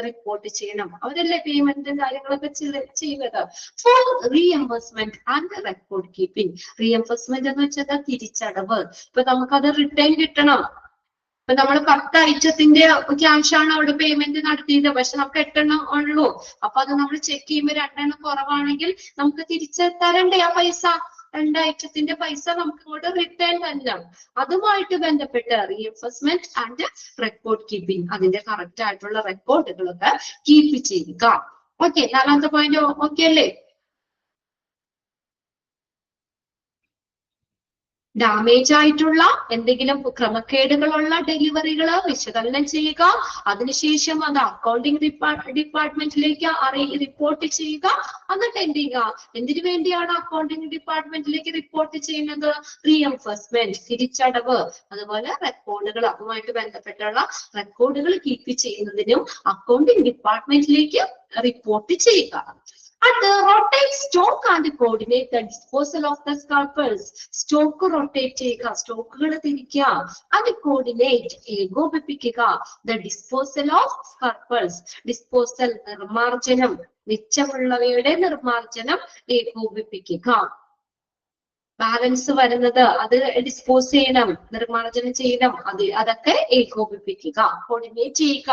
റിപ്പോർട്ട് ചെയ്യണം. അവരല്ലേ പേയ്മെന്റ് കാര്യങ്ങളൊക്കെ ചെയ്യുന്നത്. For reimbursement and record keeping. Reimbursement എന്ന് വെച്ചാൽ തിരിച്ചടവ്. ഇപ്പൊ നമുക്കത് റിട്ടേൺ കിട്ടണം. ഇപ്പൊ നമ്മൾ 10 ഐറ്റത്തിന്റെ ക്യാഷ് ആണ് അവിടെ പേയ്മെന്റ് നടത്തിയത്, പക്ഷെ നമുക്ക് 8 എണ്ണം ഉള്ളൂ. അപ്പൊ അത് നമ്മൾ ചെക്ക് ചെയ്യുമ്പോൾ 2 എണ്ണം കുറവാണെങ്കിൽ നമുക്ക് തിരിച്ചു തരണ്ടേ ആ പൈസ? 2 ഐറ്റത്തിന്റെ പൈസ നമുക്ക് ഇങ്ങോട്ട് റിട്ടേൺ തരണം. അതുമായിട്ട് ബന്ധപ്പെട്ട് റീഎംബേഴ്സ്മെന്റ് ആൻഡ് റെക്കോർഡ് കീപ്പിംഗ്, അതിന്റെ കറക്റ്റ് ആയിട്ടുള്ള റെക്കോർഡുകളൊക്കെ കീപ്പ് ചെയ്യുക. ഓക്കെ, 4ാമത്തെ പോയിന്റ് ഓക്കെ അല്ലേ? ഡാമേജ് ആയിട്ടുള്ള എന്തെങ്കിലും ക്രമക്കേടുകളുള്ള ഡെലിവറികൾ വിശകലനം ചെയ്യുക. അതിനുശേഷം അത് അക്കൗണ്ടിംഗ് ഡിപ്പാർട്ട്മെന്റിലേക്ക് റിപ്പോർട്ട് ചെയ്യുക. എന്നിട്ട് എന്ത് ചെയ്യുക? എന്തിനു വേണ്ടിയാണ് അക്കൗണ്ടിംഗ് ഡിപ്പാർട്ട്മെന്റിലേക്ക് റിപ്പോർട്ട് ചെയ്യുന്നത്? റീഎംബേഴ്സ്മെന്റ്, തിരിച്ചടവ്, അതുപോലെ റെക്കോർഡുകൾ, അതുമായിട്ട് ബന്ധപ്പെട്ടുള്ള റെക്കോർഡുകൾ കീപ്പ് ചെയ്യുന്നതിനും അക്കൗണ്ടിംഗ് ഡിപ്പാർട്ട്മെന്റിലേക്ക് റിപ്പോർട്ട് ചെയ്യുക. And rotate stock and coordinate the disposal of the scalpers. Stock rotate ചെയ്യുക, സ്റ്റോക്കുകൾ തിരിക്കുക. and coordinate, ഏകോപിപ്പിക്കുക the disposal of scalpers. disposal, നിർമാർജനം, മിച്ചമുള്ളവയുടെ നിർമാർജനം ഏകോപിപ്പിക്കുക. ബാലൻസ് വരുന്നത് അത് ഡിസ്പോസ് ചെയ്യണം, നിർമാർജനം ചെയ്യണം, അതൊക്കെ ഏകോപിപ്പിക്കുക, കോർഡിനേറ്റ് ചെയ്യുക.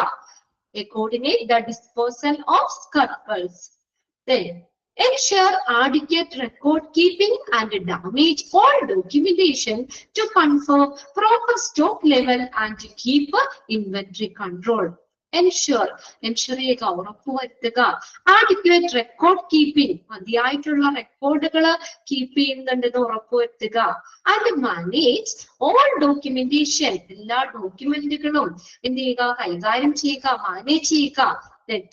coordinate the disposal of scalpers. Then ensure adequate record keeping and damage all documentation to confirm proper stock level and to keep inventory control. Ensure ചെയ്യുക, ഉറപ്പുവരുത്തുക. adequate record keeping, മതിയായിട്ടുള്ള റെക്കോർഡുകൾ കീപ്പ് ചെയ്യുന്നുണ്ടെന്ന് ഉറപ്പുവരുത്തുക. and manage all documentation, എല്ലാ ഡോക്യുമെന്റുകളും എന്ത് ചെയ്യുക? കൈകാര്യം ചെയ്യുക, മാനേജ് ചെയ്യുക.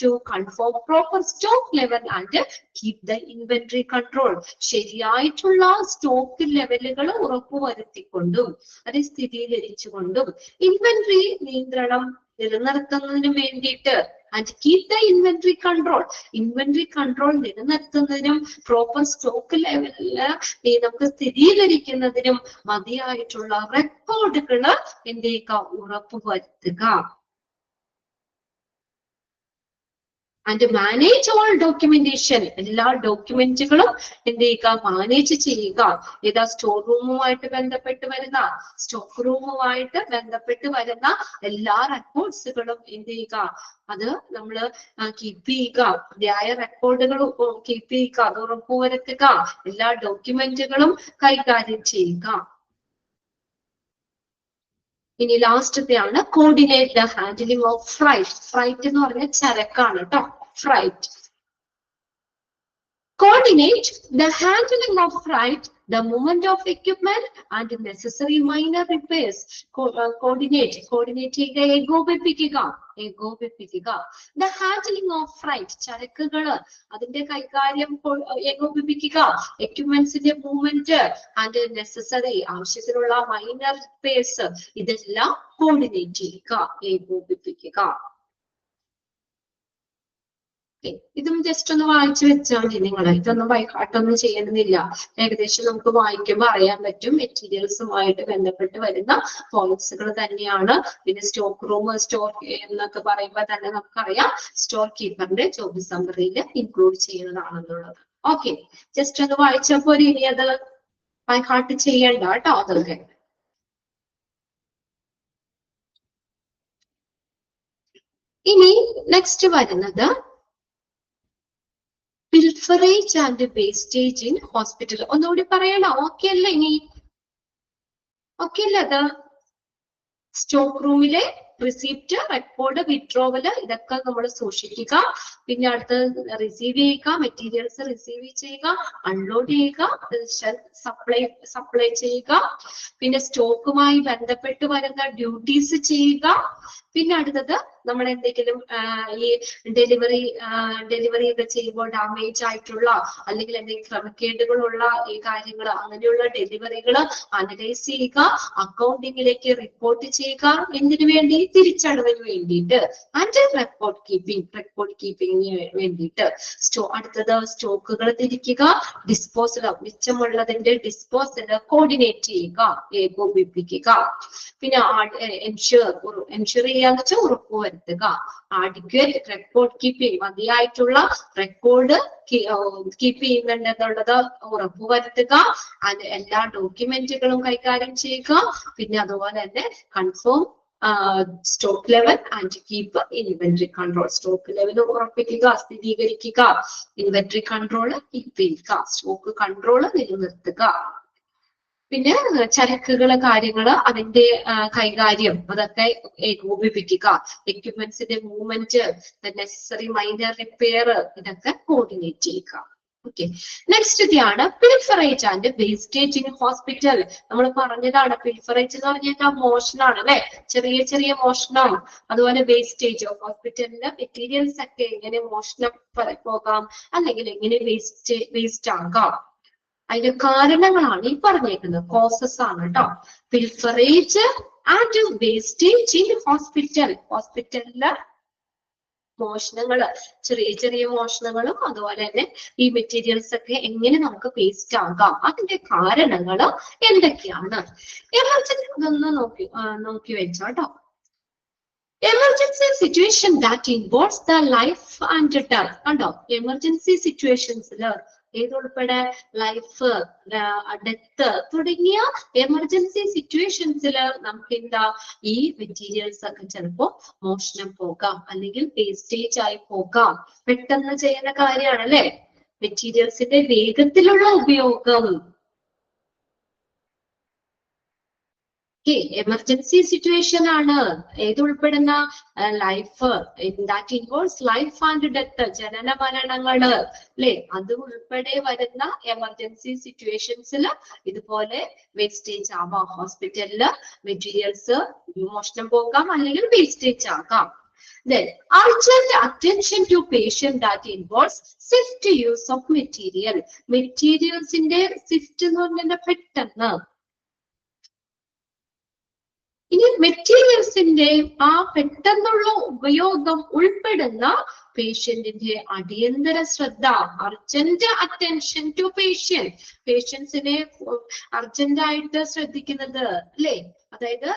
to confirm proper stock level and keep the inventory control. ശരിയായിട്ടുള്ള സ്റ്റോക്ക് ലെവലുകൾ ഉറപ്പുവരുത്തിക്കൊണ്ടും അത് സ്ഥിരീകരിച്ചുകൊണ്ടും ഇൻവെന്ററി നിയന്ത്രണം നിലനിർത്തുന്നതിന് വേണ്ടിയിട്ട് and keep the inventory control. Inventory control നിലനിർത്തുന്നതിനും പ്രോപ്പർ സ്റ്റോക്ക് ലെവലില് നമുക്ക് സ്ഥിരീകരിക്കുന്നതിനും മതിയായിട്ടുള്ള റെക്കോർഡുകൾ എന്ത് ചെയ്യുക? ഉറപ്പുവരുത്തുക. and manage all documentation, എല്ലാ ഡോക്യുമെന്റുകളും എന്ത് ചെയ്യുക? മാനേജ് ചെയ്യുക. ഏതാ? സ്റ്റോർ റൂമുമായിട്ട് ബന്ധപ്പെട്ട് വരുന്ന, സ്റ്റോക്ക് റൂമുമായിട്ട് ബന്ധപ്പെട്ട് വരുന്ന എല്ലാ റെക്കോർഡ്സുകളും എന്ത് ചെയ്യുക? അത് നമ്മൾ കീപ്പ് ചെയ്യുക. മതിയായ റെക്കോർഡുകൾ കീപ്പ് ചെയ്യുക, അത് ഉറപ്പുവരുത്തുക. എല്ലാ ഡോക്യുമെന്റുകളും കൈകാര്യം ചെയ്യുക. ഇനി ലാസ്റ്റത്തെയാണ് coordinate the handling of freight. Freight എന്ന് പറഞ്ഞ ചരക്കാണ് കേട്ടോ, freight. Coordinate the handling of freight, the movement of equipment, and necessary minor repairs. Coordinate ചെയ്യുക, ഏകോപിപ്പിക്കുക. The handling of freight, ചരക്കുകള് അതിന്റെ കൈകാര്യം ഏകോപിപ്പിക്കുക. എക്യുപ്മെന്റ്സിന്റെ മൂവ്മെന്റ് ആൻഡ് നെസസറി, ആവശ്യത്തിനുള്ള മൈനർ റിപ്പയർസ്, ഇതെല്ലാം കോർഡിനേറ്റ് ചെയ്യുക, ഏകോപിപ്പിക്കുക. ഇതും ജസ്റ്റ് ഒന്ന് വായിച്ചു വെച്ചാൽ മതി നിങ്ങൾ. ഇതൊന്നും ബൈഹാർട്ടൊന്നും ചെയ്യണമെന്നില്ല. ഏകദേശം നമുക്ക് വായിക്കുമ്പോൾ അറിയാൻ പറ്റും. മെറ്റീരിയൽസുമായിട്ട് ബന്ധപ്പെട്ട് വരുന്ന പോയിന്റ്സുകൾ തന്നെയാണ്. പിന്നെ സ്റ്റോക്ക് റൂം, സ്റ്റോർ എന്നൊക്കെ പറയുമ്പോൾ തന്നെ നമുക്കറിയാം സ്റ്റോർ കീപ്പറിന്റെ ജോബ് സമ്മറിയിൽ ഇൻക്ലൂഡ് ചെയ്യുന്നതാണെന്നുള്ളത്. ഓക്കെ, ജസ്റ്റ് ഒന്ന് വായിച്ചപ്പോൾ ഇനി അത് ബൈഹാർട്ട് ചെയ്യണ്ട കേട്ടോ. അതൊക്കെ ഇനി നെക്സ്റ്റ് വരുന്നത് pilferage and wastage in hospital. ഒന്നുകൂടി പറയണം. ഓക്കെ അല്ലേ? ഇനി ഓക്കെ അല്ലേ? അത് സ്റ്റോക്ക് റൂമിലെ റിസീപ്റ്റ്, റെക്കോർഡ്, വിഡ്രോവല്, ഇതൊക്കെ നമ്മൾ സൂക്ഷിക്കുക. പിന്നെ അടുത്ത് റിസീവ് ചെയ്യുക, മെറ്റീരിയൽസ് റിസീവ് ചെയ്യുക, അൺലോഡ് ചെയ്യുക, സപ്ലൈ ചെയ്യുക. പിന്നെ സ്റ്റോക്കുമായി ബന്ധപ്പെട്ട് വരുന്ന ഡ്യൂട്ടീസ് ചെയ്യുക. പിന്നെ അടുത്തത് നമ്മൾ എന്തെങ്കിലും ഈ ഡെലിവറി ഒക്കെ ചെയ്യുമ്പോൾ ഡാമേജ് ആയിട്ടുള്ള അല്ലെങ്കിൽ എന്തെങ്കിലും ക്രമക്കേടുകളുള്ള ഈ കാര്യങ്ങൾ, അങ്ങനെയുള്ള ഡെലിവറികൾ അനലൈസ് ചെയ്യുക, അക്കൗണ്ടിങ്ങിലേക്ക് റിപ്പോർട്ട് ചെയ്യുക. എന്തിനു വേണ്ടി? തിരിച്ചടവിന് വേണ്ടിയിട്ട്. ആൻഡ് റെക്കോർഡ് കീപ്പിംഗിന് വേണ്ടിയിട്ട്. അടുത്തത് സ്റ്റോക്കുകൾ തിരിക്കുക, ഡിസ്പോസൽ, മിച്ചമുള്ളതിന്റെ ഡിസ്പോസൽ കോർഡിനേറ്റ് ചെയ്യുക, ഏകോപിപ്പിക്കുക. പിന്നെ എൻഷുർ ചെയ്യാന്ന് വെച്ചാൽ ഉറപ്പുവരുത്തുക. ആഡിക്വേറ്റ് റെക്കോർഡ് കീപ്പിംഗ്, മതിയായിട്ടുള്ള റെക്കോർഡ് കീപ്പ് ചെയ്യുന്നുണ്ടെന്നുള്ളത് ഉറപ്പുവരുത്തുക. എല്ലാ ഡോക്യുമെന്റുകളും കൈകാര്യം ചെയ്യുക. പിന്നെ അതുപോലെ തന്നെ confirm stock level and keep inventory control. Stock level ഉറപ്പിക്കുക, സ്ഥിരീകരിക്കുക. ഇൻവെന്ററി കൺട്രോൾ കീപ്പ് ചെയ്യുക, സ്റ്റോക്ക് കൺട്രോൾ നിലനിർത്തുക. പിന്നെ ചരക്കുകള്, കാര്യങ്ങള്, അതിന്റെ കൈകാര്യം, അതൊക്കെ ഏകോപിപ്പിക്കുക. എക്യുപ്മെന്റ്സിന്റെ മൂവ്മെന്റ്, നെസസറി മൈനർ റിപ്പയർ, ഇതൊക്കെ കോർഡിനേറ്റ് ചെയ്യുക. ഓക്കെ, നെക്സ്റ്റ് ഇതാണ് pilferage and wastage in hospital. നമ്മൾ പറഞ്ഞതാണ് പിൽഫറേജ് എന്ന് പറഞ്ഞാൽ മോഷണമാണ് അല്ലെ, ചെറിയ ചെറിയ മോഷണം. അതുപോലെ വേസ്റ്റേജ്, ഹോസ്പിറ്റലിലെ മെറ്റീരിയൽസ് ഒക്കെ എങ്ങനെ മോഷണം പോകാം, അല്ലെങ്കിൽ എങ്ങനെ വേസ്റ്റ് ആകാം, അതിന്റെ കാരണങ്ങളാണ് ഈ പറഞ്ഞേക്കുന്നത്. കോസസ് ആണ് കേട്ടോ. പിൽഫറേജ് ആൻഡ് വേസ്റ്റേജ് ഇൻ ഹോസ്പിറ്റൽ. ഹോസ്പിറ്റലില് മോഷണങ്ങള്, ചെറിയ ചെറിയ മോഷണങ്ങളും അതുപോലെ തന്നെ ഈ മെറ്റീരിയൽസ് ഒക്കെ എങ്ങനെ നമുക്ക് വേസ്റ്റ് ആകാം, അതിന്റെ കാരണങ്ങൾ എന്തൊക്കെയാണ്? എമർജൻസി ഇതൊന്ന് നോക്കി വെച്ചോട്ടോ. Emergency situation that involves the life and death. കണ്ടോ, എമർജൻസി സിറ്റുവേഷൻസിൽ ഏതുൾപ്പെടെ ലൈഫ്, ഡെത്ത് തുടങ്ങിയ എമർജൻസി സിറ്റുവേഷൻസിൽ നമുക്ക് എന്താ ഈ മെറ്റീരിയൽസ് ഒക്കെ ചിലപ്പോ മോഷണം പോകാം, അല്ലെങ്കിൽ വേസ്റ്റേജ് ആയി പോകാം. പെട്ടെന്ന് ചെയ്യുന്ന കാര്യമാണ് അല്ലെ, മെറ്റീരിയൽസിന്റെ വേഗത്തിലുള്ള ഉപയോഗം. എമർജൻസി സിറ്റുവേഷൻ ആണ് ഏതുൾപ്പെടുന്ന life, that involves life and death, ജനന മരണങ്ങള് അല്ലെ, അത് ഉൾപ്പെടെ വരുന്ന എമർജൻസി സിറ്റുവേഷൻസിൽ ഇതുപോലെ വേസ്റ്റേജ് ആവാം. ഹോസ്പിറ്റലില് മെറ്റീരിയൽസ് മോഷണം പോകാം, അല്ലെങ്കിൽ വേസ്റ്റേജ് ആകാം. Then urgent attention to patient that involves swift use of material. മെറ്റീരിയൽസിന്റെ സ്വിഫ്റ്റ് എന്ന് പറഞ്ഞാൽ പെട്ടെന്ന്. ഇനി മെറ്റീരിയൽസിന്റെ ആ പെട്ടെന്നുള്ള ഉപയോഗം ഉൾപ്പെടുന്ന പേഷ്യന്റിന്റെ അടിയന്തര ശ്രദ്ധ, അർജന്റ് അറ്റൻഷൻ ടു പേഷ്യന്റ്. പേഷ്യൻസിനെ അർജന്റ് ആയിട്ട് ശ്രദ്ധിക്കുന്നത് അല്ലെ, അതായത്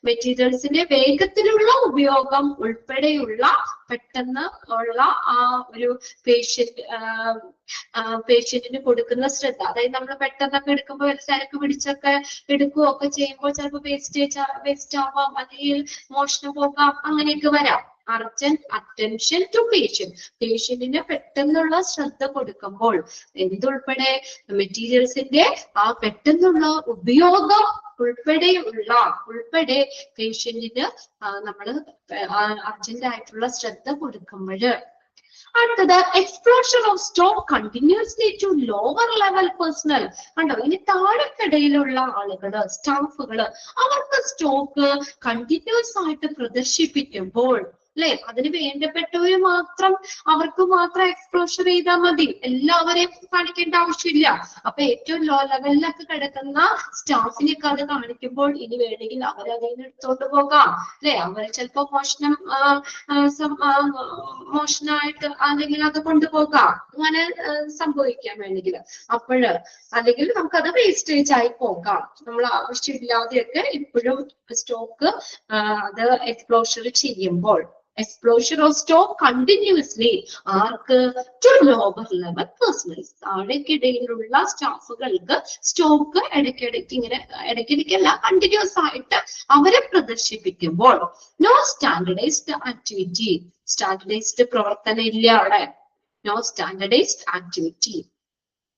മെറ്റീരിയൽസിന്റെ വേഗത്തിലുള്ള ഉപയോഗം ഉൾപ്പെടെയുള്ള പെട്ടെന്ന് ഉള്ള ആ ഒരു പേഷ്യന്റിന് കൊടുക്കുന്ന ശ്രദ്ധ. അതായത് നമ്മൾ പെട്ടെന്നൊക്കെ എടുക്കുമ്പോൾ ചരക്ക് പിടിച്ചൊക്കെ എടുക്കുകയൊക്കെ ചെയ്യുമ്പോൾ ചിലപ്പോൾ വേസ്റ്റ് ആവാം, അല്ലെങ്കിൽ മോഷണം പോകാം, അങ്ങനെയൊക്കെ വരാം. അർജന്റ് അറ്റൻഷൻ ടു പേഷ്യന്റ്, പേഷ്യന്റിന് പെട്ടെന്നുള്ള ശ്രദ്ധ കൊടുക്കുമ്പോൾ എന്തുൾപ്പെടെ മെറ്റീരിയൽസിന്റെ ആ പെട്ടെന്നുള്ള ഉപയോഗം ഉൾപ്പെടെ പേഷ്യന്റിന് നമ്മൾ അർജന്റ് ആയിട്ടുള്ള ശ്രദ്ധ കൊടുക്കുമ്പോൾ. അടുത്തത് explosion of stock continuously to lower level personal. കണ്ടോ, ഇനി താഴെക്കിടയിലുള്ള ആളുകള്, സ്റ്റാഫുകള്, അവർക്ക് സ്റ്റോക്ക് കണ്ടിന്യൂസ് ആയിട്ട് പ്രദർശിപ്പിക്കുമ്പോൾ, അല്ലെ, അതിന് വേണ്ടപ്പെട്ടവര് മാത്രം, അവർക്ക് മാത്രം എക്സ്പ്ലോഷർ ചെയ്താൽ മതി, എല്ലാവരെയും കാണിക്കേണ്ട ആവശ്യമില്ല. അപ്പൊ ഏറ്റവും ലോ ലെവലിലൊക്കെ കിടക്കുന്ന സ്റ്റാഫിനൊക്കെ അത് കാണിക്കുമ്പോൾ ഇനി വേണമെങ്കിൽ അവരതിൽ നിന്ന് എടുത്തോണ്ട് പോകാം, അല്ലെ, അവർ ചിലപ്പോ മോഷണമായിട്ട് അല്ലെങ്കിൽ അത് കൊണ്ടുപോകാം, അങ്ങനെ സംഭവിക്കാൻ വേണമെങ്കിൽ. അപ്പോഴ് അല്ലെങ്കിൽ നമുക്കത് വേസ്റ്റേജ് ആയി പോകാം. നമ്മൾ ആവശ്യമില്ലാതെയൊക്കെ ഇപ്പോഴും സ്റ്റോക്ക് അത് എക്സ്പ്ലോഷർ ചെയ്യുമ്പോൾ. Explosion of stock continuously ആർക്ക്? To lower level personnels. താഴേക്കിടയിലുള്ള സ്റ്റാഫുകൾക്ക് സ്റ്റോക്ക് ഇടയ്ക്കിടയ്ക്ക് ഇങ്ങനെ, ഇടയ്ക്കിടയ്ക്കല്ല, കണ്ടിന്യൂസ് ആയിട്ട് അവരെ പ്രദർശിപ്പിക്കുമ്പോൾ. No standardised activity. സ്റ്റാൻഡർഡൈസ്ഡ് പ്രവർത്തനം ഇല്ല അവിടെ. No standardised activity.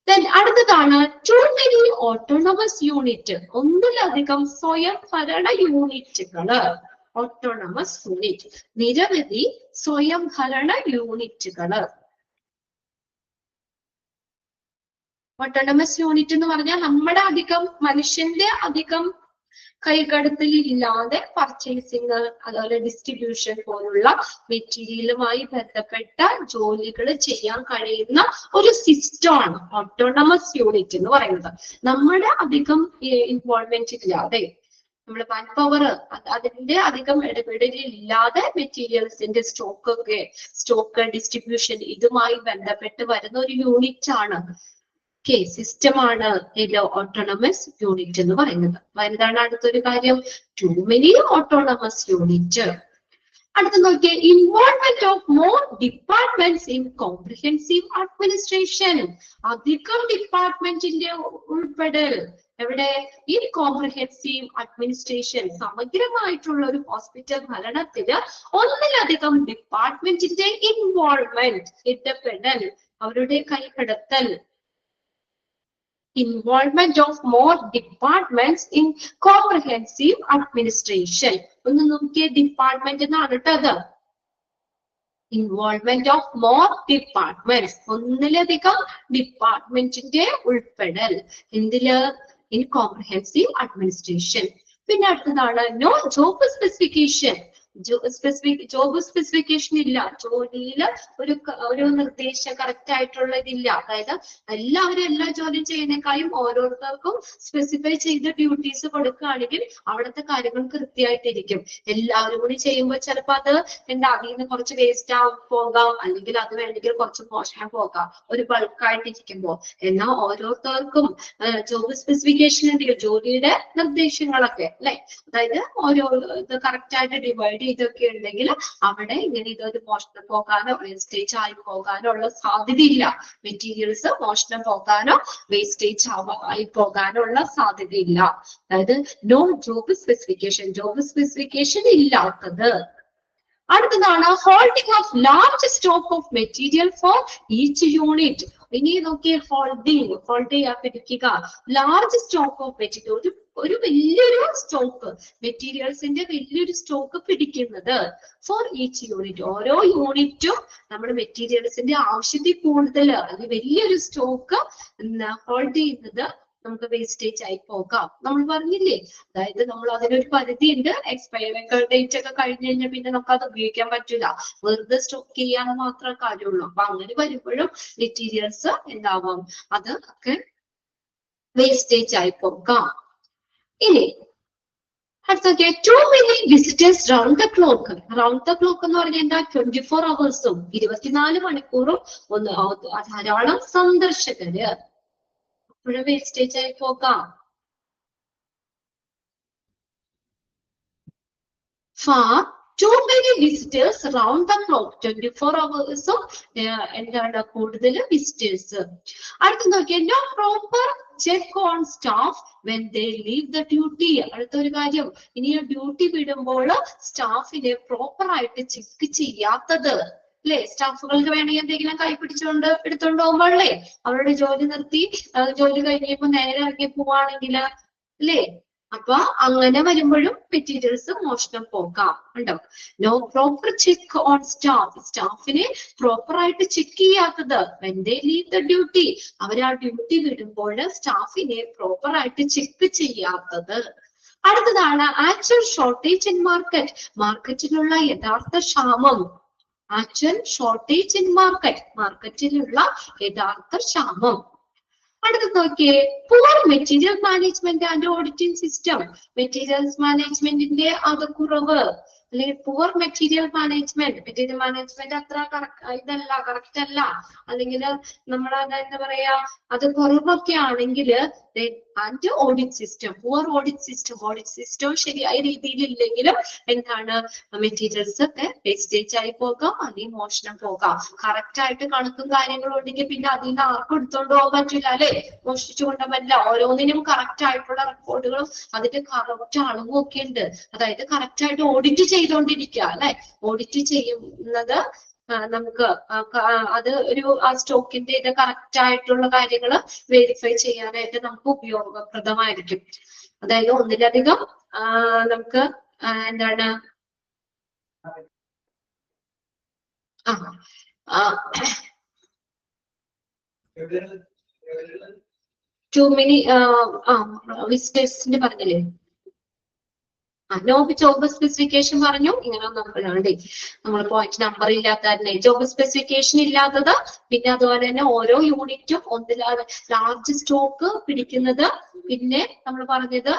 Then അടുത്തതാണ് ടു മെനി ഓട്ടോണമസ് യൂണിറ്റ്. ഒന്നിലധികം സ്വയം ഭരണ യൂണിറ്റുകള്. ഓട്ടോണമസ് യൂണിറ്റ്, നിരവധി സ്വയം ഭരണ യൂണിറ്റുകള്. ഓട്ടോണമസ് യൂണിറ്റ് എന്ന് പറഞ്ഞാൽ നമ്മുടെ അധികം, മനുഷ്യന്റെ അധികം കൈകടത്തൽ ഇല്ലാതെ പർച്ചേസിങ്, അതുപോലെ ഡിസ്ട്രിബ്യൂഷൻ പോലുള്ള മെറ്റീരിയലുമായി ബന്ധപ്പെട്ട ജോലികൾ ചെയ്യാൻ കഴിയുന്ന ഒരു സിസ്റ്റമാണ് ഓട്ടോണമസ് യൂണിറ്റ് എന്ന് പറയുന്നത്. നമ്മുടെ അധികം ഇൻവോൾവ്മെന്റ് ഇല്ലാതെ, നമ്മുടെ മാൻ പവർ അതിന്റെ അധികം ഇടപെടലില്ലാതെ മെറ്റീരിയൽസിന്റെ സ്റ്റോക്ക് ഡിസ്ട്രിബ്യൂഷൻ ഇതുമായി ബന്ധപ്പെട്ട് വരുന്ന ഒരു യൂണിറ്റ് ആണ്, സിസ്റ്റമാണ് ഓട്ടോണമസ് യൂണിറ്റ് എന്ന് പറയുന്നത്. എന്താണ് അടുത്തൊരു കാര്യം? Too many autonomous unit. അടുത്ത നോക്കിയേ, involvement of more departments in comprehensive administration. അധികം ഡിപ്പാർട്ട്മെന്റിന്റെ ഉൾപ്പെടൽ എവിടെ? In comprehensive administration. സമഗ്രമായിട്ടുള്ള ഒരു ഹോസ്പിറ്റൽ ഭരണത്തിന് ഒന്നിലധികം ഡിപ്പാർട്ട്മെന്റിന്റെ ഇൻവോൾവ്മെന്റ്, ഇടപെടൽ, അവരുടെ കൈകടത്തൽ. Involvement of more departments in comprehensive administration. ഒന്ന് നോക്കിയേ, ഡിപ്പാർട്ട്മെന്റ് എന്നാണ് കേട്ടത്. ഇൻവോൾവ്മെന്റ് ഓഫ് മോർ ഡിപ്പാർട്ട്മെന്റ്സ്, ഒന്നിലധികം ഡിപ്പാർട്ട്മെന്റിന്റെ ഉൾപ്പെടൽ. എന്തില്? In comprehensive administration. പിന്നെ അടുത്തതാണ് no job specification. Job specification ഇല്ല. ജോലിയിൽ ഒരു നിർദ്ദേശം കറക്റ്റ് ആയിട്ടുള്ള ഇതില്ല. അതായത് എല്ലാവരും എല്ലാ ജോലിയും ചെയ്യുന്നേക്കാളും ഓരോരുത്തർക്കും സ്പെസിഫൈ ചെയ്ത ഡ്യൂട്ടീസ് കൊടുക്കുകയാണെങ്കിൽ അവിടുത്തെ കാര്യങ്ങൾ കൃത്യമായിട്ടിരിക്കും. എല്ലാവരും കൂടി ചെയ്യുമ്പോൾ ചിലപ്പോൾ അത് അതിൽ നിന്ന് കുറച്ച് വേസ്റ്റ് പോകാം, അല്ലെങ്കിൽ അത് വേണമെങ്കിൽ കുറച്ച് മോശം പോകാം, ഒരു ബൾക്കായിട്ടിരിക്കുമ്പോൾ. എന്നാൽ ഓരോരുത്തർക്കും ജോബ് സ്പെസിഫിക്കേഷൻ ഉണ്ടെങ്കിൽ ജോലിയുടെ നിർദ്ദേശങ്ങളൊക്കെ, അല്ലെ, അതായത് ഓരോ ഇത് കറക്റ്റ് ആയിട്ട് ഡിവൈഡ് ഇതൊക്കെ ഉണ്ടെങ്കിൽ അവിടെ ഇങ്ങനെ ഇതൊരു മോഷണം പോകാനോ വേസ്റ്റേജ് ആയി പോകാനോ ഉള്ള സാധ്യതയില്ല. മെറ്റീരിയൽസ് മോഷണം പോകാനോ വേസ്റ്റേജ് ആയി പോകാനോ ഉള്ള സാധ്യതയില്ല. അതായത് no job specification, job specification ഇല്ലാത്തത്. അടുത്തതാണ് holding of large stock of material for each unit. ഇനി നോക്കിയ ഹോൾഡിംഗ് ചെയ്യാൻ പിടിക്കുക. ലാർജ് സ്റ്റോക്ക് ഓഫ് മെറ്റീരിയൽ, ഒരു വലിയൊരു സ്റ്റോക്ക്, മെറ്റീരിയൽസിന്റെ വലിയൊരു സ്റ്റോക്ക് പിടിക്കുന്നത് ഫോർ ഈച്ച് യൂണിറ്റ്. ഓരോ യൂണിറ്റും നമ്മുടെ മെറ്റീരിയൽസിന്റെ ആവശ്യത്തിൽ കൂടുതൽ അല്ലെങ്കിൽ വലിയൊരു സ്റ്റോക്ക് ഹോൾഡ് ചെയ്യുന്നത് നമുക്ക് വേസ്റ്റേജ് ആയി പോകാം. നമ്മൾ പറഞ്ഞില്ലേ, അതായത് നമ്മൾ അതിനൊരു പരിധി ഉണ്ട്. എക്സ്പയറി ഡേറ്റ് ഒക്കെ കഴിഞ്ഞ് കഴിഞ്ഞാൽ പിന്നെ നമുക്ക് അത് ഉപയോഗിക്കാൻ പറ്റില്ല. വെറുതെ സ്റ്റോക്ക് ചെയ്യാന്ന് മാത്രമേ കാര്യമുള്ളൂ. അപ്പൊ അങ്ങനെ വരുമ്പോഴും മെറ്റീരിയൽസ് എന്താവാം, അത് ഒക്കെ വേസ്റ്റേജ് ആയി പോകാം. ഇനി അടുത്തൊക്കെ too many visitors round the clock. Round the clock എന്ന് പറഞ്ഞാൽ എന്താ? 24 hours, 24 മണിക്കൂറും ധാരാളം സന്ദർശകര്, അപ്പോഴും വേസ്റ്റേജ് ആയി പോകാം. Far too many visitors round the clock, 24 hours എന്താണ് കൂടുതൽ വിസിറ്റേഴ്സ്. അടുത്ത നോക്കിയാൽ no proper check on staff when they leave the duty. അടുത്തൊരു കാര്യം, ഇനി ഡ്യൂട്ടി വിടുമ്പോൾ സ്റ്റാഫിനെ പ്രോപ്പർ ആയിട്ട് ചെക്ക് ചെയ്യാത്തത്, അല്ലെ, സ്റ്റാഫുകൾക്ക് വേണമെങ്കിൽ എന്തെങ്കിലും കൈ പിടിച്ചുകൊണ്ട് എടുത്തോണ്ട് പോകുമ്പോഴേ അവരുടെ ജോലി നിർത്തി ജോലി കഴിഞ്ഞപ്പോ നേരെ ഇറങ്ങി പോവാണെങ്കിൽ, അല്ലേ, അപ്പൊ അങ്ങനെ വരുമ്പോഴും മെറ്റീരിയൽസ് മോഷണം പോകാം. ഉണ്ടോ? No proper check on staff. സ്റ്റാഫിനെ പ്രോപ്പർ ആയിട്ട് ചെക്ക് ചെയ്യാത്തത്. when they leave the duty, അവർ ആ ഡ്യൂട്ടി വിടുമ്പോൾ സ്റ്റാഫിനെ പ്രോപ്പർ ആയിട്ട് ചെക്ക് ചെയ്യാത്തത്. അടുത്തതാണ് ആക്ച്വൽ ഷോർട്ടേജ് ഇൻ മാർക്കറ്റ്. മാർക്കറ്റിലുള്ള യഥാർത്ഥ ക്ഷാമം. Actual shortage in market. മാർക്കറ്റിലുള്ള യഥാർത്ഥ ക്ഷാമം. അടുത്തത് നോക്കിയേ, poor material management and auditing system. Materials മാനേജ്മെന്റിന്റെ അത് കുറവ്, അല്ലെങ്കിൽ പുവർ മെറ്റീരിയൽ മാനേജ്മെന്റ് അത്ര കറക്റ്റ് അല്ല, അല്ലെങ്കിൽ നമ്മുടെ എന്താ പറയാ അത് കുറവൊക്കെ ആണെങ്കിൽ and audit system, poor audit system ശരിയായ രീതിയിൽ ഇല്ലെങ്കിലും എന്താണ് മെറ്റീരിയൽസ് ഒക്കെ വേസ്റ്റേജ് ആയി പോകാം, അല്ലെങ്കിൽ മോഷണം പോകാം. കറക്റ്റ് ആയിട്ട് കണക്കും കാര്യങ്ങളും ഉണ്ടെങ്കിൽ പിന്നെ അതിൽ നിന്ന് ആർക്കും എടുത്തോണ്ട് പോകാൻ പറ്റില്ല അല്ലെ, മോഷ്ടിച്ചു കൊണ്ടുപോകാൻ പറ്റില്ല. ഓരോന്നിനും കറക്റ്റ് ആയിട്ടുള്ള റെക്കോർഡുകളും അതിന്റെ കറക്റ്റ് അളവും ഒക്കെ ഉണ്ട്. അതായത് കറക്റ്റ് ആയിട്ട് ഓഡിറ്റ് ചെയ്തുകൊണ്ടിരിക്കുക അല്ലെ. ഓഡിറ്റ് ചെയ്യുന്നത് നമുക്ക് അത് ഒരു ആ സ്റ്റോക്കിന്റെ ഇത് കറക്റ്റ് ആയിട്ടുള്ള കാര്യങ്ങൾ വെരിഫൈ ചെയ്യാനായിട്ട് നമുക്ക് ഉപയോഗപ്രദമായിരിക്കും. അതായത് ഒന്നിലധികം നമുക്ക് എന്താണ് ടു മെനി വിസിറ്റേഴ്സിന്റെ പറഞ്ഞില്ലേ, ജോബ് സ്പെസിഫിക്കേഷൻ പറഞ്ഞു. ഇങ്ങനെ നമ്മൾ പോയിന്റ് നമ്പർ ഇല്ലാത്തതന്നെ ജോബ് സ്പെസിഫിക്കേഷൻ ഇല്ലാത്തത്. പിന്നെ അതുപോലെ തന്നെ ഓരോ യൂണിറ്റും ലാർജ് സ്റ്റോക്ക് പിടിക്കുന്നത്. പിന്നെ നമ്മൾ പറഞ്ഞത്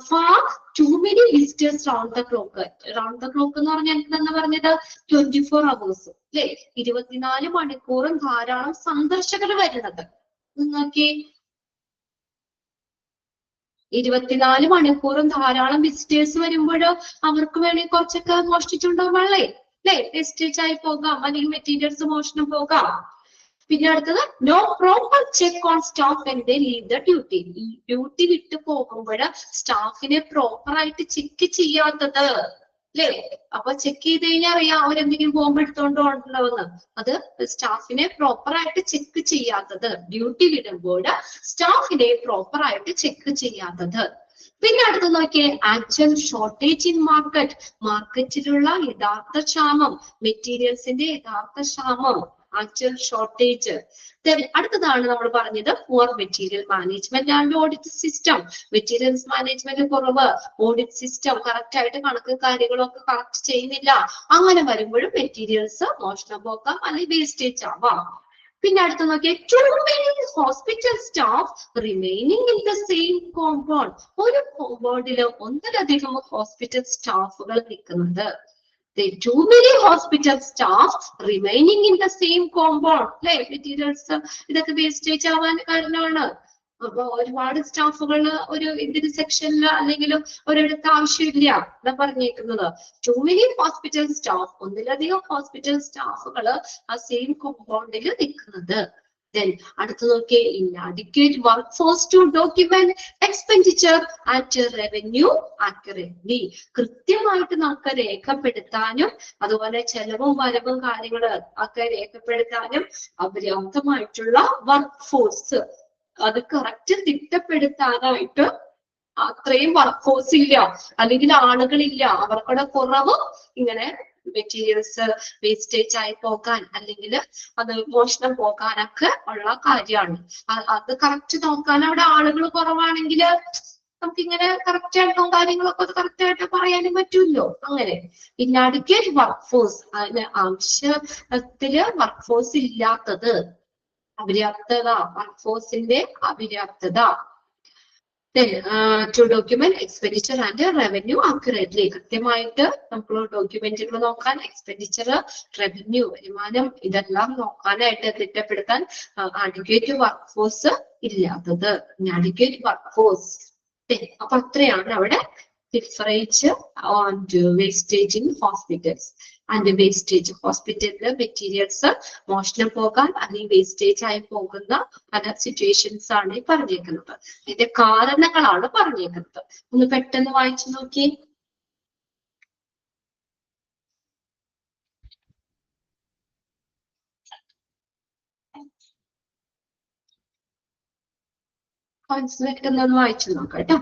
far too many visitors round the clock. Round the clock എന്ന് പറഞ്ഞാൽ എന്താ പറഞ്ഞത്, 24 hours അല്ലെ, 24 മണിക്കൂറും ധാരാളം സന്ദർശകർ വരുന്നത്. നിങ്ങൾക്ക് 24 മണിക്കൂറും ധാരാളം വിസിറ്റേഴ്സ് വരുമ്പോൾ അവർക്ക് വേണമെങ്കിൽ കുറച്ചൊക്കെ മോഷ്ടിച്ചുണ്ടാവുള്ളേ അല്ലെ, വേസ്റ്റേജ് ആയി പോകാം, അല്ലെങ്കിൽ മെറ്റീരിയൽസ് മോഷണം പോകാം. പിന്നെ അടുത്തത് no proper check on staff when they leave the duty. ഈ ഡ്യൂട്ടി വിട്ടു പോകുമ്പോൾ സ്റ്റാഫിനെ പ്രോപ്പർ ആയിട്ട് ചെക്ക് ചെയ്യാത്തത് അല്ലേ. അപ്പൊ ചെക്ക് ചെയ്ത് കഴിഞ്ഞാൽ അറിയാം അവരെന്തെങ്കിലും ബോംബ് എടുത്തോണ്ട് പോകണമെന്ന്. അത് സ്റ്റാഫിനെ പ്രോപ്പർ ആയിട്ട് ചെക്ക് ചെയ്യാത്തത്, ഡ്യൂട്ടി വിടുമ്പോൾ സ്റ്റാഫിനെ പ്രോപ്പർ ആയിട്ട് ചെക്ക് ചെയ്യാത്തത്. പിന്നെ അടുത്ത് നോക്കിയേ, ആക്ച്വൽ ഷോർട്ടേജ് ഇൻ മാർക്കറ്റ്. മാർക്കറ്റിലുള്ള യഥാർത്ഥ ക്ഷാമം, മെറ്റീരിയൽസിന്റെ യഥാർത്ഥ ക്ഷാമം, ആക്ച്വൽ ഷോർട്ടേജ്. അടുത്തതാണ് നമ്മൾ പറഞ്ഞത് poor material management and audit system. Materials management കുറവ്, ഓഡിറ്റ് സിസ്റ്റം കറക്റ്റ് ആയിട്ട് കണക്ക് കാര്യങ്ങളൊക്കെ കറക്റ്റ് ചെയ്യുന്നില്ല. അങ്ങനെ വരുമ്പോഴും മെറ്റീരിയൽസ് മോഷണം പോകാം, അല്ലെങ്കിൽ വേസ്റ്റേജ് ആവാം. പിന്നെ അടുത്ത് നോക്കിയാൽ too many hospital staff remaining in the same compound. ഒരു കോമ്പൗണ്ടില് ഒന്നിലധികം ഹോസ്പിറ്റൽ സ്റ്റാഫുകൾ നിൽക്കുന്നത്. Too many hospital staff remaining in the same compound. അല്ലെ, മെറ്റീരിയൽസ് ഇതൊക്കെ വേസ്റ്റേജ് ആവാൻ കാരണമാണ്. അപ്പൊ ഒരുപാട് സ്റ്റാഫുകൾ ഒരു ഇതിന് സെക്ഷനിൽ അല്ലെങ്കിൽ ഒരിടത്ത് ആവശ്യമില്ല എന്നാ പറഞ്ഞേക്കുന്നത്. ടു മെനി ഹോസ്പിറ്റൽ സ്റ്റാഫ്, ഒന്നിലധികം ഹോസ്പിറ്റൽ സ്റ്റാഫുകൾ ആ സെയിം കോമ്പൗണ്ടിൽ നിൽക്കുന്നത്. അടുത്ത് നോക്കിയേ, inadequate workforce to document expenditure and revenue accurately. കൃത്യമായിട്ട് നമുക്ക് രേഖപ്പെടുത്താനും അതുപോലെ ചെലവും വരവും കാര്യങ്ങൾ ഒക്കെ രേഖപ്പെടുത്താനും അപര്യാപ്തമായിട്ടുള്ള വർക്ക് ഫോഴ്സ്, അത് കറക്റ്റ് തിട്ടപ്പെടുത്താനായിട്ട് അത്രയും വർക്ക് ഫോഴ്സ് ഇല്ല, അല്ലെങ്കിൽ ആളുകളില്ല, അവർക്കുടെ കുറവ് ഇങ്ങനെ മെറ്റീരിയൽസ് വേസ്റ്റേജ് ആയി പോകാൻ അല്ലെങ്കിൽ അത് മോഷണം പോകാനൊക്കെ ഉള്ള കാര്യമാണ്. അത് കറക്റ്റ് നോക്കാൻ അവിടെ ആളുകൾ കുറവാണെങ്കിൽ നമുക്കിങ്ങനെ കറക്റ്റ് ആയിട്ടും കാര്യങ്ങളൊക്കെ കറക്റ്റ് ആയിട്ട് പറയാനും പറ്റുമല്ലോ. അങ്ങനെ ഇന്നാഡിക്വേറ്റ് വർക്ക് ഫോഴ്സ്, അതിന് ആവശ്യത്തില് വർക്ക് ഫോഴ്സ് ഇല്ലാത്തത്, അപര്യാപ്തത, വർക്ക് ഫോഴ്സിന്റെ അപര്യാപ്തത. To document expenditure and revenue accurately. കൃത്യമായിട്ട് നമുക്ക് ഡോക്യുമെന്റുകൾ നോക്കാൻ, എക്സ്പെൻഡിച്ചർ, റവന്യൂ, വരുമാനം, ഇതെല്ലാം നോക്കാനായിട്ട് തിട്ടപ്പെടുത്താൻ അഡിക്വേറ്റ് വർക്ക് ഫോഴ്സ് ഇല്ലാത്തത്, അഡിക്വേറ്റ് വർക്ക് ഫോഴ്സ്. അപ്പൊ അത്രയാണ് അവിടെ difference on wastage in hospitals. And wastage, ഹോസ്പിറ്റലില് മെറ്റീരിയൽസ് മോഷണം പോകാൻ അല്ലെങ്കിൽ വേസ്റ്റേജ് ആയി പോകുന്ന പല സിറ്റുവേഷൻസ് ആണ് പറഞ്ഞേക്കുന്നത്. ഇതിന്റെ കാരണങ്ങളാണ് പറഞ്ഞേക്കുന്നത്. ഒന്ന് പെട്ടെന്ന് വായിച്ചു നോക്കി. പെട്ടെന്ന് വായിച്ചു നോക്കാം കേട്ടോ.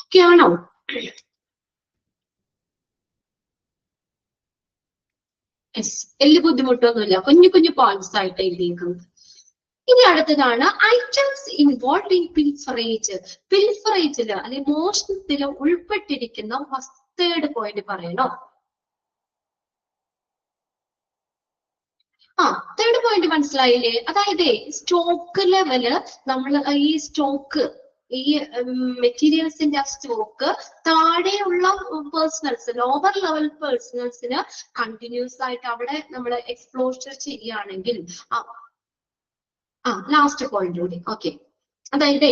ഓക്കെ ആണോ? വലിയ ബുദ്ധിമുട്ടൊന്നുമില്ല, കുഞ്ഞു കുഞ്ഞു പോയിന്റ്സ് ആയിട്ട് എഴുതിയിരിക്കുന്നത്. ഇനി അടുത്തതാണ് ഐറ്റംസ് ഇൻവോൾവ് ഇൻ പിൽഫറേജ്. പിൽഫറേജില് അല്ലെങ്കിൽ മോഷണത്തില് ഉൾപ്പെട്ടിരിക്കുന്ന തേർഡ് പോയിന്റ് പറയണോ? തേർഡ് പോയിന്റ് മനസ്സിലായില്ലേ? അതായത് സ്റ്റോക്ക് ലെവല് നമ്മൾ ഈ സ്റ്റോക്ക് ഈ മെറ്റീരിയൽസിന്റെ ആ സ്റ്റോക്ക് താഴെയുള്ള പേഴ്സണൽസ്, ലോവർ ലെവൽ പേഴ്സണൽസിന് കണ്ടിന്യൂസ് ആയിട്ട് അവിടെ നമ്മൾ എക്സ്പ്ലോഷർ ചെയ്യുകയാണെങ്കിൽ ലാസ്റ്റ് പോയിന്റ് കൂടി ഓക്കെ. അതായത്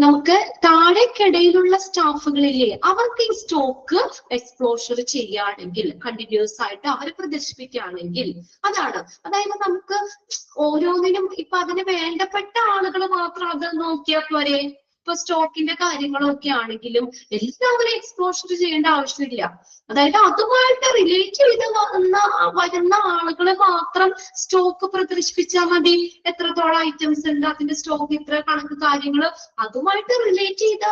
നമുക്ക് താഴേക്കിടയിലുള്ള സ്റ്റാഫുകളില്ലേ, അവർക്ക് ഈ സ്റ്റോക്ക് എക്സ്പ്ലോഷർ ചെയ്യുകയാണെങ്കിൽ, കണ്ടിന്യൂസ് ആയിട്ട് അവർ പ്രദർശിപ്പിക്കുകയാണെങ്കിൽ അതാണ്. അതായത് നമുക്ക് ഓരോന്നിനും ഇപ്പൊ അതിന് വേണ്ടപ്പെട്ട ആളുകൾ മാത്രം അത് നോക്കിയാൽ പോരെ. ഇപ്പൊ സ്റ്റോക്കിന്റെ കാര്യങ്ങളൊക്കെ ആണെങ്കിലും എല്ലാവരും എക്സ്പ്ലോഷർ ചെയ്യേണ്ട ആവശ്യമില്ല. അതായത് അതുമായിട്ട് റിലേറ്റ് ചെയ്ത് വരുന്ന ആളുകളെ മാത്രം സ്റ്റോക്ക് പ്രദർശിപ്പിച്ചാൽ മതി. എത്രത്തോളം ഐറ്റംസ് ഉണ്ട്, അതിന്റെ സ്റ്റോക്ക് ഇത്ര കണക്ക് കാര്യങ്ങൾ, അതുമായിട്ട് റിലേറ്റ് ചെയ്ത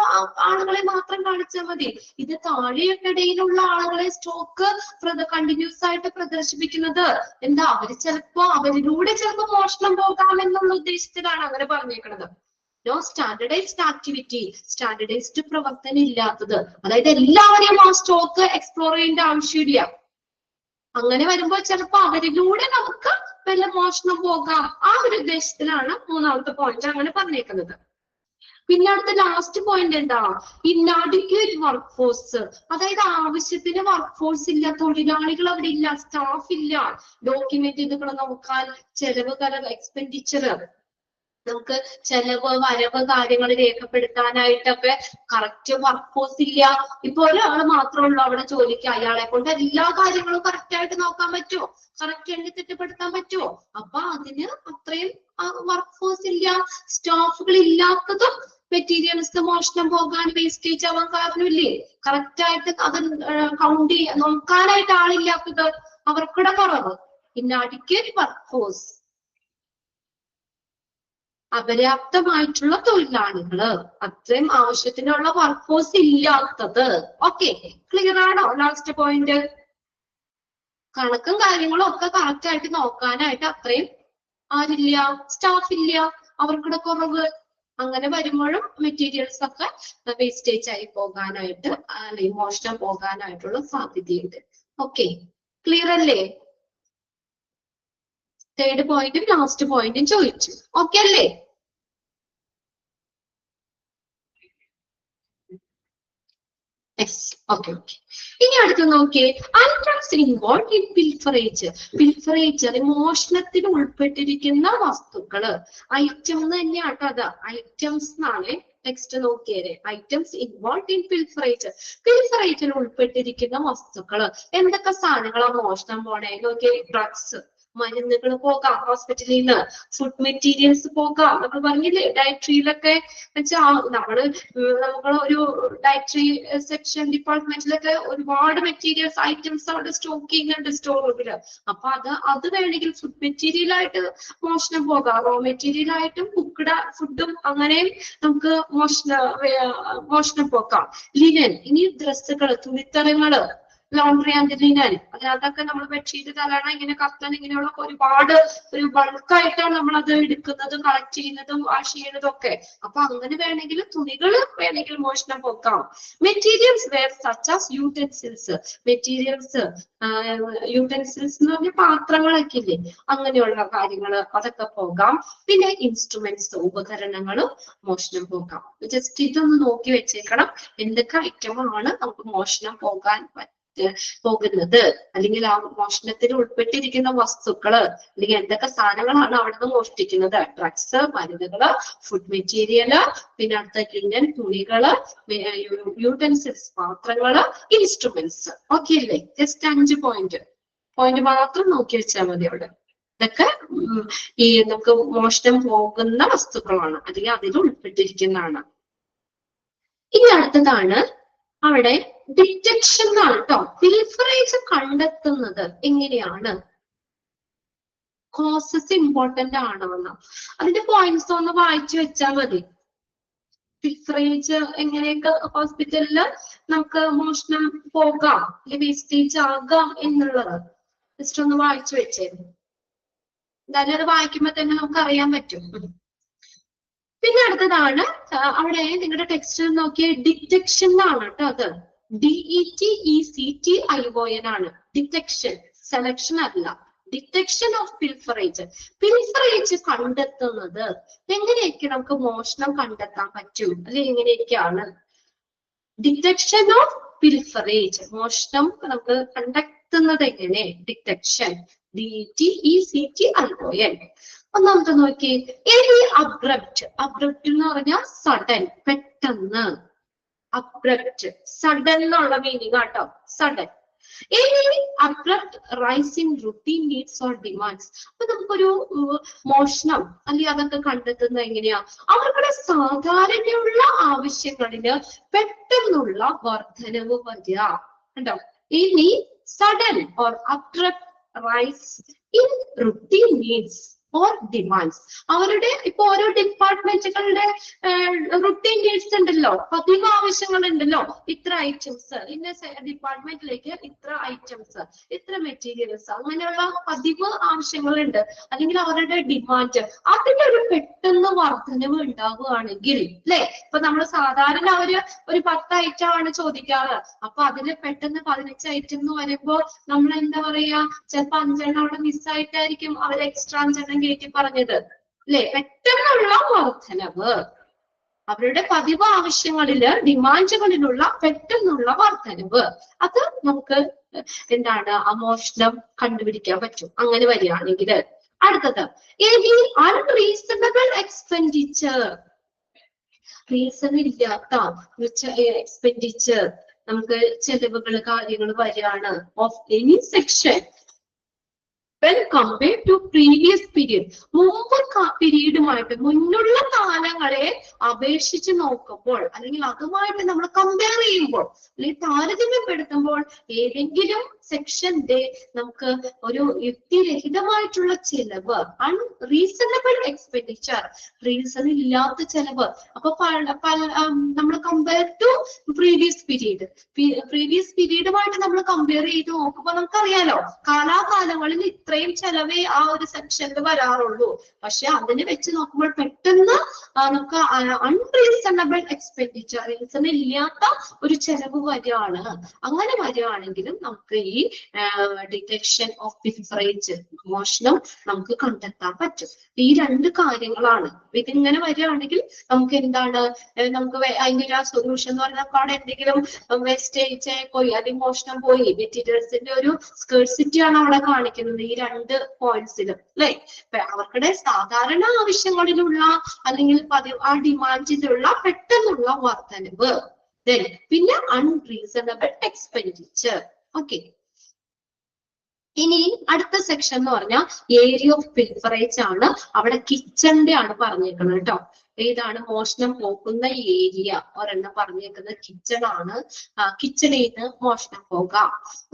ആളുകളെ മാത്രം കാണിച്ചാൽ മതി. ഇത് താഴെക്കിടയിലുള്ള ആളുകളെ സ്റ്റോക്ക് കണ്ടിന്യൂസ് ആയിട്ട് പ്രദർശിപ്പിക്കുന്നത് എന്താ, അവരിലൂടെ ചിലപ്പോൾ മോഷണം പോകാമെന്നുള്ള ഉദ്ദേശത്തിലാണ് അങ്ങനെ പറഞ്ഞേക്കുന്നത്. സ്റ്റാൻഡർഡൈസ്ഡ് ആക്ടിവിറ്റി, സ്റ്റാൻഡർഡൈസ്ഡ് പ്രവർത്തനം ഇല്ലാത്തത്. അതായത് എല്ലാവരെയും ആ സ്റ്റോക്ക് എക്സ്പ്ലോർ ചെയ്യേണ്ട ആവശ്യമില്ല. അങ്ങനെ വരുമ്പോൾ ചിലപ്പോൾ അവരിലൂടെ നമുക്ക് വല്ല മോഷണം പോകാം. ആ ഒരു ഉദ്ദേശത്തിലാണ് മൂന്നാമത്തെ പോയിന്റ് അങ്ങനെ പറഞ്ഞേക്കുന്നത്. പിന്നെ അടുത്ത ലാസ്റ്റ് പോയിന്റ് എന്താ, ഇന്നാഡിക്വേറ്റ് വർക്ക് ഫോഴ്സ്. അതായത് ആവശ്യത്തിന് വർക്ക് ഫോഴ്സ് ഇല്ല, തൊഴിലാളികൾ അവിടെ ഇല്ല, സ്റ്റാഫ് ഇല്ല, ഡോക്യുമെന്റ് ഇതുകൾ നോക്കാൻ, ചെലവ് എക്സ്പെൻഡിച്ചർ, നമുക്ക് ചെലവ് വരവ് കാര്യങ്ങൾ രേഖപ്പെടുത്താനായിട്ടൊക്കെ കറക്റ്റ് വർക്ക് ഫോഴ്സ് ഇല്ല. ഇപ്പൊ ഒരാൾ മാത്രമുള്ളൂ അവിടെ ജോലിക്ക്, അയാളെ കൊണ്ട് എല്ലാ കാര്യങ്ങളും കറക്റ്റ് ആയിട്ട് നോക്കാൻ പറ്റുമോ, കറക്റ്റ് എണ്ണി തിട്ടപ്പെടുത്താൻ പറ്റുമോ? അപ്പൊ അതിന് അത്രയും വർക്ക് ഫോഴ്സ് ഇല്ല. സ്റ്റാഫുകൾ ഇല്ലാത്തതും മെറ്റീരിയൽസ് മോഷണം പോകാൻ, വേസ്റ്റേജ് ആവാൻ കാരണമില്ലേ? കറക്റ്റ് ആയിട്ട് അത് കൗണ്ട് നോക്കാനായിട്ട് ആളില്ലാത്തത്, അവർക്കിടെ കുറവ്. ഇന്നാഡിക്വേറ്റ് വർക്ക് ഫോഴ്സ്, അപര്യാപ്തമായിട്ടുള്ള തൊഴിലാളികള്, അത്രയും ആവശ്യത്തിനുള്ള വർക്ക് ഫോഴ്സ് ഇല്ലാത്തത്. ഓക്കെ, ക്ലിയർ ആണോ? ലാസ്റ്റ് പോയിന്റ്, കണക്കും കാര്യങ്ങളും ഒക്കെ കറക്റ്റ് ആയിട്ട് നോക്കാനായിട്ട് അത്രയും ആരില്ല, സ്റ്റാഫ് ഇല്ല, അവർക്കിടെ കുറവ്. അങ്ങനെ വരുമ്പോഴും മെറ്റീരിയൽസ് ഒക്കെ വേസ്റ്റേജ് ആയി പോകാനായിട്ട് അല്ലെങ്കിൽ മോഷണം പോകാനായിട്ടുള്ള സാധ്യതയുണ്ട്. ഓക്കെ, ക്ലിയർ അല്ലേ? തേർഡ് പോയിന്റും ലാസ്റ്റ് പോയിന്റും ചോദിച്ചു. ഓക്കെ അല്ലേ? ഓക്കെ. ഇനി അടുത്ത് നോക്കിയേ, items involve in pilferage. Pilferage മോഷണത്തിന് ഉൾപ്പെട്ടിരിക്കുന്ന വസ്തുക്കള്. ഐറ്റം എന്ന് തന്നെയാട്ടോ അത്, ഐറ്റംസ് എന്നാണ്. നെക്സ്റ്റ് നോക്കിയേരെ, ഐറ്റംസ് ഇൻവോൾവ് ഇൻ പിൽഫറേജ്. പിൽഫറേജിൽ ഉൾപ്പെട്ടിരിക്കുന്ന വസ്തുക്കള് എന്തൊക്കെ സാധനങ്ങളാണ് മോഷണം പോണേ? നോക്കിയേ, ഡ്രഗ്സ്, മരുന്നുകൾ പോകാം ഹോസ്പിറ്റലിൽ നിന്ന്, ഫുഡ് മെറ്റീരിയൽസ് പോകാം. നമ്മൾ പറഞ്ഞില്ലേ ഡയറ്ററിയിലൊക്കെ വെച്ചാൽ നമ്മള് ഒരു ഡയറ്ററി സെക്ഷൻ ഡിപ്പാർട്ട്മെന്റിലൊക്കെ ഒരുപാട് മെറ്റീരിയൽസ് ഐറ്റംസ് അവിടെ സ്റ്റോക്ക് ചെയ്യുന്നുണ്ട് സ്റ്റോർ റൂമില്. അപ്പൊ അത് വേണമെങ്കിൽ ഫുഡ് മെറ്റീരിയൽ ആയിട്ട് മോഷണം പോകാം, റോ മെറ്റീരിയൽ ആയിട്ടും കുക്ക്ഡ് ഫുഡും അങ്ങനെയും നമുക്ക് മോഷണം പോകാം. ലിനൻ, ഇനി ഡ്രസ്സുകള്, തുണിത്തരങ്ങള്, ലോണ്ടറി ആൻഡ് ലിനൻ, അതിനകത്തൊക്കെ നമ്മൾ ബെഡ്ഷീറ്റ്, തലണ, ഇങ്ങനെ കർട്ടൻ, ഇങ്ങനെയുള്ള ഒരുപാട് ഒരു ബൾക്കായിട്ടാണ് നമ്മൾ അത് എടുക്കുന്നതും കളക്ട് ചെയ്യുന്നതും വാഷ് ചെയ്യുന്നതും ഒക്കെ. അപ്പൊ അങ്ങനെ വേണമെങ്കിൽ തുണികൾ വേണമെങ്കിൽ മോഷണം പോക്കാം. Materials where such as utensils, materials utensils എന്ന് പറഞ്ഞ പാത്രങ്ങളൊക്കെ ഇല്ലേ, അങ്ങനെയുള്ള കാര്യങ്ങള് അതൊക്കെ പോകാം. പിന്നെ ഇൻസ്ട്രുമെന്റ്സ്, ഉപകരണങ്ങളും മോഷണം പോകാം. ജസ്റ്റ് ഇതൊന്ന് നോക്കി വെച്ചേക്കണം, എന്തൊക്കെ ഐറ്റമാണ് നമുക്ക് മോഷണം പോകുന്നത്, അല്ലെങ്കിൽ ആ മോഷണത്തിൽ ഉൾപ്പെട്ടിരിക്കുന്ന വസ്തുക്കള്, അല്ലെങ്കിൽ എന്തൊക്കെ സാധനങ്ങളാണ് അവിടെ നിന്ന് മോഷ്ടിക്കുന്നത്. ഡ്രഗ്സ്, മരുന്നുകള്, ഫുഡ് മെറ്റീരിയല്, പിന്നെ അടുത്ത ലിനൻ, തുണികള്, യൂട്ടൻസിൽസ്, പാത്രങ്ങള്, ഇൻസ്ട്രുമെന്റ്സ്. ഓക്കെ അല്ലേ? ജസ്റ്റ് 5 പോയിന്റ് മാത്രം നോക്കി വെച്ചാൽ മതി അവിടെ. ഇതൊക്കെ ഈ നമുക്ക് മോഷണം പോകുന്ന വസ്തുക്കളാണ്, അല്ലെങ്കിൽ അതിൽ ഉൾപ്പെട്ടിരിക്കുന്നതാണ്. ഇനി അടുത്തതാണ് അവിടെ ഡിറ്റക്ഷൻ എന്നാണ് കേട്ടോ. പിൽഫറേജ് കണ്ടെത്തുന്നത് എങ്ങനെയാണ്? കോസസ് ഇമ്പോർട്ടന്റ് ആണെന്ന്, അതിന്റെ പോയിന്റ്സ് ഒന്ന് വായിച്ചു വെച്ചാൽ മതി. പിൽഫറേജ് എങ്ങനെയൊക്കെ ഹോസ്പിറ്റലില് നമുക്ക് മോഷണം പോകാം, വേസ്റ്റേജ് ആകാം എന്നുള്ളത് ജസ്റ്റ് ഒന്ന് വായിച്ചു വെച്ചായിരുന്നു. എന്തായാലും അത് വായിക്കുമ്പോ തന്നെ നമുക്ക് അറിയാൻ പറ്റും. പിന്നെ അടുത്തതാണ് അവിടെ നിങ്ങളുടെ ടെക്സ്റ്റ് നോക്കിയ ഡിറ്റക്ഷൻ ആണ് കേട്ടോ. അത് DETECTION ആണ് ഡിറ്റക്ഷൻ, സെലക്ഷൻ അല്ല. Detection of പിൽഫറേജ്. പിൽഫറേജ് കണ്ടെത്തുന്നത് എങ്ങനെയൊക്കെ നമുക്ക് മോഷണം കണ്ടെത്താൻ പറ്റും, അല്ലെ എങ്ങനെയൊക്കെയാണ് ഡിറ്റക്ഷൻ ഓഫ് പിൽഫറേജ്, മോഷണം നമുക്ക് കണ്ടെത്തുന്നത് എങ്ങനെ? Detection DETECTION. ഒന്നാമത്തെ നോക്കി, എനി അബ്രപ്റ്റ്. അബ്രപ്റ്റ് എന്ന് പറഞ്ഞാൽ സഡൻ, പെട്ടെന്ന്. അബ്രപ്റ്റ് സഡൻ എന്നുള്ള മീനിങ് ആട്ടോ, sudden. Any abrupt rise in routine needs or demands. അപ്പൊ നമുക്കൊരു മോഷണം അല്ലെങ്കിൽ അതൊക്കെ കണ്ടെത്തുന്നത് എങ്ങനെയാ? അവർക്കുടെ സാധാരണയുള്ള ആവശ്യങ്ങളില് പെട്ടെന്നുള്ള വർധനവ് വരിക. കണ്ടോ? Any sudden or abrupt rise in routine needs or demands. അവരുടെ ഇപ്പൊ ഓരോ ഡിപ്പാർട്ട്മെന്റുകളുടെ റുട്ടീൻ നീഡ്സ് ഉണ്ടല്ലോ, പതിവ് ആവശ്യങ്ങൾ ഉണ്ടല്ലോ. ഇത്ര ഐറ്റംസ് ഇന്ന ഡിപ്പാർട്ട്മെന്റിലേക്ക്, ഇത്ര ഐറ്റംസ്, ഇത്ര മെറ്റീരിയൽസ്, അങ്ങനെയുള്ള പതിവ് ആവശ്യങ്ങളുണ്ട്. അല്ലെങ്കിൽ അവരുടെ ഡിമാൻഡ്, അതിന്റെ ഒരു പെട്ടെന്ന് വർധനവ് ഉണ്ടാവുകയാണെങ്കിൽ, അല്ലെ? ഇപ്പൊ നമ്മൾ സാധാരണ ഒരു 10 ഐറ്റം ആണ് ചോദിക്കാറ്. അപ്പൊ അതിൽ പെട്ടെന്ന് 15 ഐറ്റം എന്ന് വരുമ്പോ നമ്മൾ എന്താ പറയാ, ചിലപ്പോ 5 എണ്ണം അവിടെ മിസ്സായിട്ടായിരിക്കും അവർ എക്സ്ട്രാ 5 എണ്ണം കയറ്റി പറഞ്ഞത്, അല്ലെ? പെട്ടെന്നുള്ള വർധനവ്, അവരുടെ പതിവ് ആവശ്യങ്ങളില്, ഡിമാൻഡുകളിലുള്ള പെട്ടെന്നുള്ള വർധനവ്, അത് നമുക്ക് എന്താണ് മോഷണം കണ്ടുപിടിക്കാൻ പറ്റും അങ്ങനെ വരികയാണെങ്കിൽ. അടുത്തത് അൺറീസണബിൾ എക്സ്പെൻഡിച്ചർ. റീസൺ ഇല്ലാത്ത എക്സ്പെൻഡിച്ചർ, നമുക്ക് ചെലവുകൾ, കാര്യങ്ങൾ വരികയാണ് of any section when compared to previous period. മുമ്പ് പീരീഡുമായിട്ട്, മുന്നുള്ള കാലങ്ങളെ അപേക്ഷിച്ച് നോക്കുമ്പോൾ, അല്ലെങ്കിൽ അതുമായിട്ട് നമ്മൾ കമ്പയർ ചെയ്യുമ്പോൾ, അല്ലെങ്കിൽ താരതമ്യപ്പെടുത്തുമ്പോൾ ഏതെങ്കിലും സെക്ഷന്റെ നമുക്ക് ഒരു യുക്തിരഹിതമായിട്ടുള്ള ചെലവ്, അൺറീസണബിൾ എക്സ്പെൻഡിച്ചർ, റീസൺ ഇല്ലാത്ത ചെലവ്. അപ്പൊ നമ്മൾ കമ്പയർ ടു പ്രീവിയസ് പീരീഡുമായിട്ട് നമ്മൾ കമ്പയർ ചെയ്ത് നോക്കുമ്പോൾ നമുക്കറിയാലോ, കാലാകാലങ്ങളിൽ ഇത്രയും ചെലവേ ആ ഒരു സെക്ഷനിൽ വരാറുള്ളൂ. പക്ഷെ അതിനെ വെച്ച് നോക്കുമ്പോൾ പെട്ടെന്ന് നമുക്ക് അൺറീസണബിൾ എക്സ്പെൻഡിച്ചർ, റീസൺ ഇല്ലാത്ത ഒരു ചെലവ് വരികയാണ്. അങ്ങനെ വരികയാണെങ്കിലും നമുക്ക് ഈ ഡിറ്റക്ഷൻ ഓഫ് പിൽഫറേജ്, മോഷണം നമുക്ക് കണ്ടെത്താൻ പറ്റും. ഈ രണ്ട് കാര്യങ്ങളാണ്. ഇതിങ്ങനെ വരികയാണെങ്കിൽ നമുക്ക് എന്താണ്, നമുക്ക് അതിന്റെ ഒരു സൊല്യൂഷൻ എന്ന് പറഞ്ഞാൽ അവിടെ എന്തെങ്കിലും വേസ്റ്റേജ് പോയി, അല്ലെങ്കിൽ മോഷണം പോയി, മെറ്റീരിയൽസിന്റെ ഒരു സ്കേഴ്സിറ്റി ആണ് അവിടെ കാണിക്കുന്നത് ഈ രണ്ട് പോയിന്റ്സിലും, അല്ലെ? അവർക്കുടെ സാധാരണ ആവശ്യങ്ങളിലുള്ള അല്ലെങ്കിൽ ആ ഡിമാൻഡിലുള്ള പെട്ടെന്നുള്ള വർധനവ്, പിന്നെ അൺറീസണബിൾ എക്സ്പെൻഡിച്ചർ. ഓക്കെ, ഇനി അടുത്ത സെക്ഷൻ എന്ന് പറഞ്ഞാൽ ഏരിയ ഓഫ് പിൽഫറേജ് ആണ്. അവിടെ കിച്ചന്റെ ആണ് പറഞ്ഞേക്കുന്നത് കേട്ടോ. ഏതാണ് മോഷണം പോകുന്ന ഏരിയ? ഒരെണ്ണം പറഞ്ഞേക്കുന്നത് കിച്ചൺ ആണ്. കിച്ചണിൽ നിന്ന് മോഷണം പോകാം.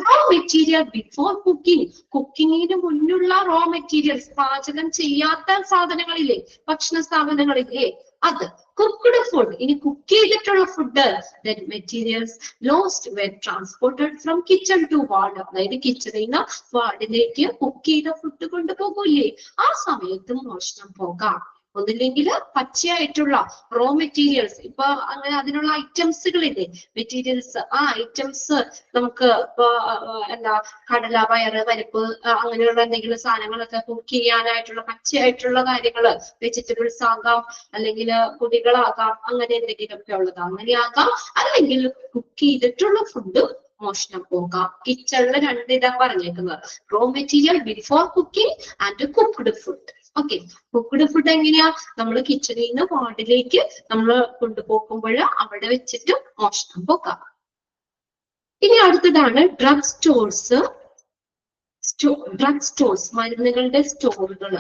Raw material before cooking. കുക്കിങ്ങിന് മുന്നുള്ള റോ മെറ്റീരിയൽസ്, പാചകം ചെയ്യാത്ത സാധനങ്ങളില്ലേ, ഭക്ഷണ സാധനങ്ങളില്ലേ, അത്. കുക്ക്ഡ് ഫുഡ്, ഇനി കുക്ക് ചെയ്തിട്ടുള്ള food. Then materials lost when transported from kitchen to ward. അതായത് കിച്ചണിൽ നിന്ന് വാർഡിലേക്ക് കുക്ക് ചെയ്ത ഫുഡ് കൊണ്ടുപോകൂലേ, ആ സമയത്തും മോഷണം പോകാം. ഒന്നില്ലെങ്കിൽ പച്ചയായിട്ടുള്ള റോ മെറ്റീരിയൽസ്, ഇപ്പൊ അങ്ങനെ അതിനുള്ള ഐറ്റംസുകളില്ലേ, മെറ്റീരിയൽസ്, ആ ഐറ്റംസ് നമുക്ക് ഇപ്പൊ എന്താ കടല, പയറ്, പരിപ്പ്, അങ്ങനെയുള്ള എന്തെങ്കിലും സാധനങ്ങളൊക്കെ കുക്ക് ചെയ്യാനായിട്ടുള്ള പച്ചയായിട്ടുള്ള കാര്യങ്ങള്, വെജിറ്റബിൾസ് ആകാം, അല്ലെങ്കിൽ പൊടികളാകാം, അങ്ങനെ എന്തെങ്കിലുമൊക്കെ ഉള്ളത് അങ്ങനെയാകാം. അല്ലെങ്കിൽ കുക്ക് ചെയ്തിട്ടുള്ള ഫുഡ് മോഷണം പോകാം. കിച്ചണില് രണ്ടിതാ പറഞ്ഞേക്കുന്നത്, raw material before cooking and cooked food. Okay, cooked food എങ്ങനെയാ? നമ്മൾ കിച്ചണിൽ നിന്ന് വാർഡിലേക്ക് നമ്മൾ കൊണ്ടുപോകുമ്പോൾ അവിടെ വെച്ചിട്ട് മോഷണം പോകാം. ഇനി അടുത്തതാണ് ഡ്രഗ് സ്റ്റോഴ്സ്. ഡ്രഗ് സ്റ്റോഴ്സ്, മരുന്നുകളുടെ സ്റ്റോറുകൾ.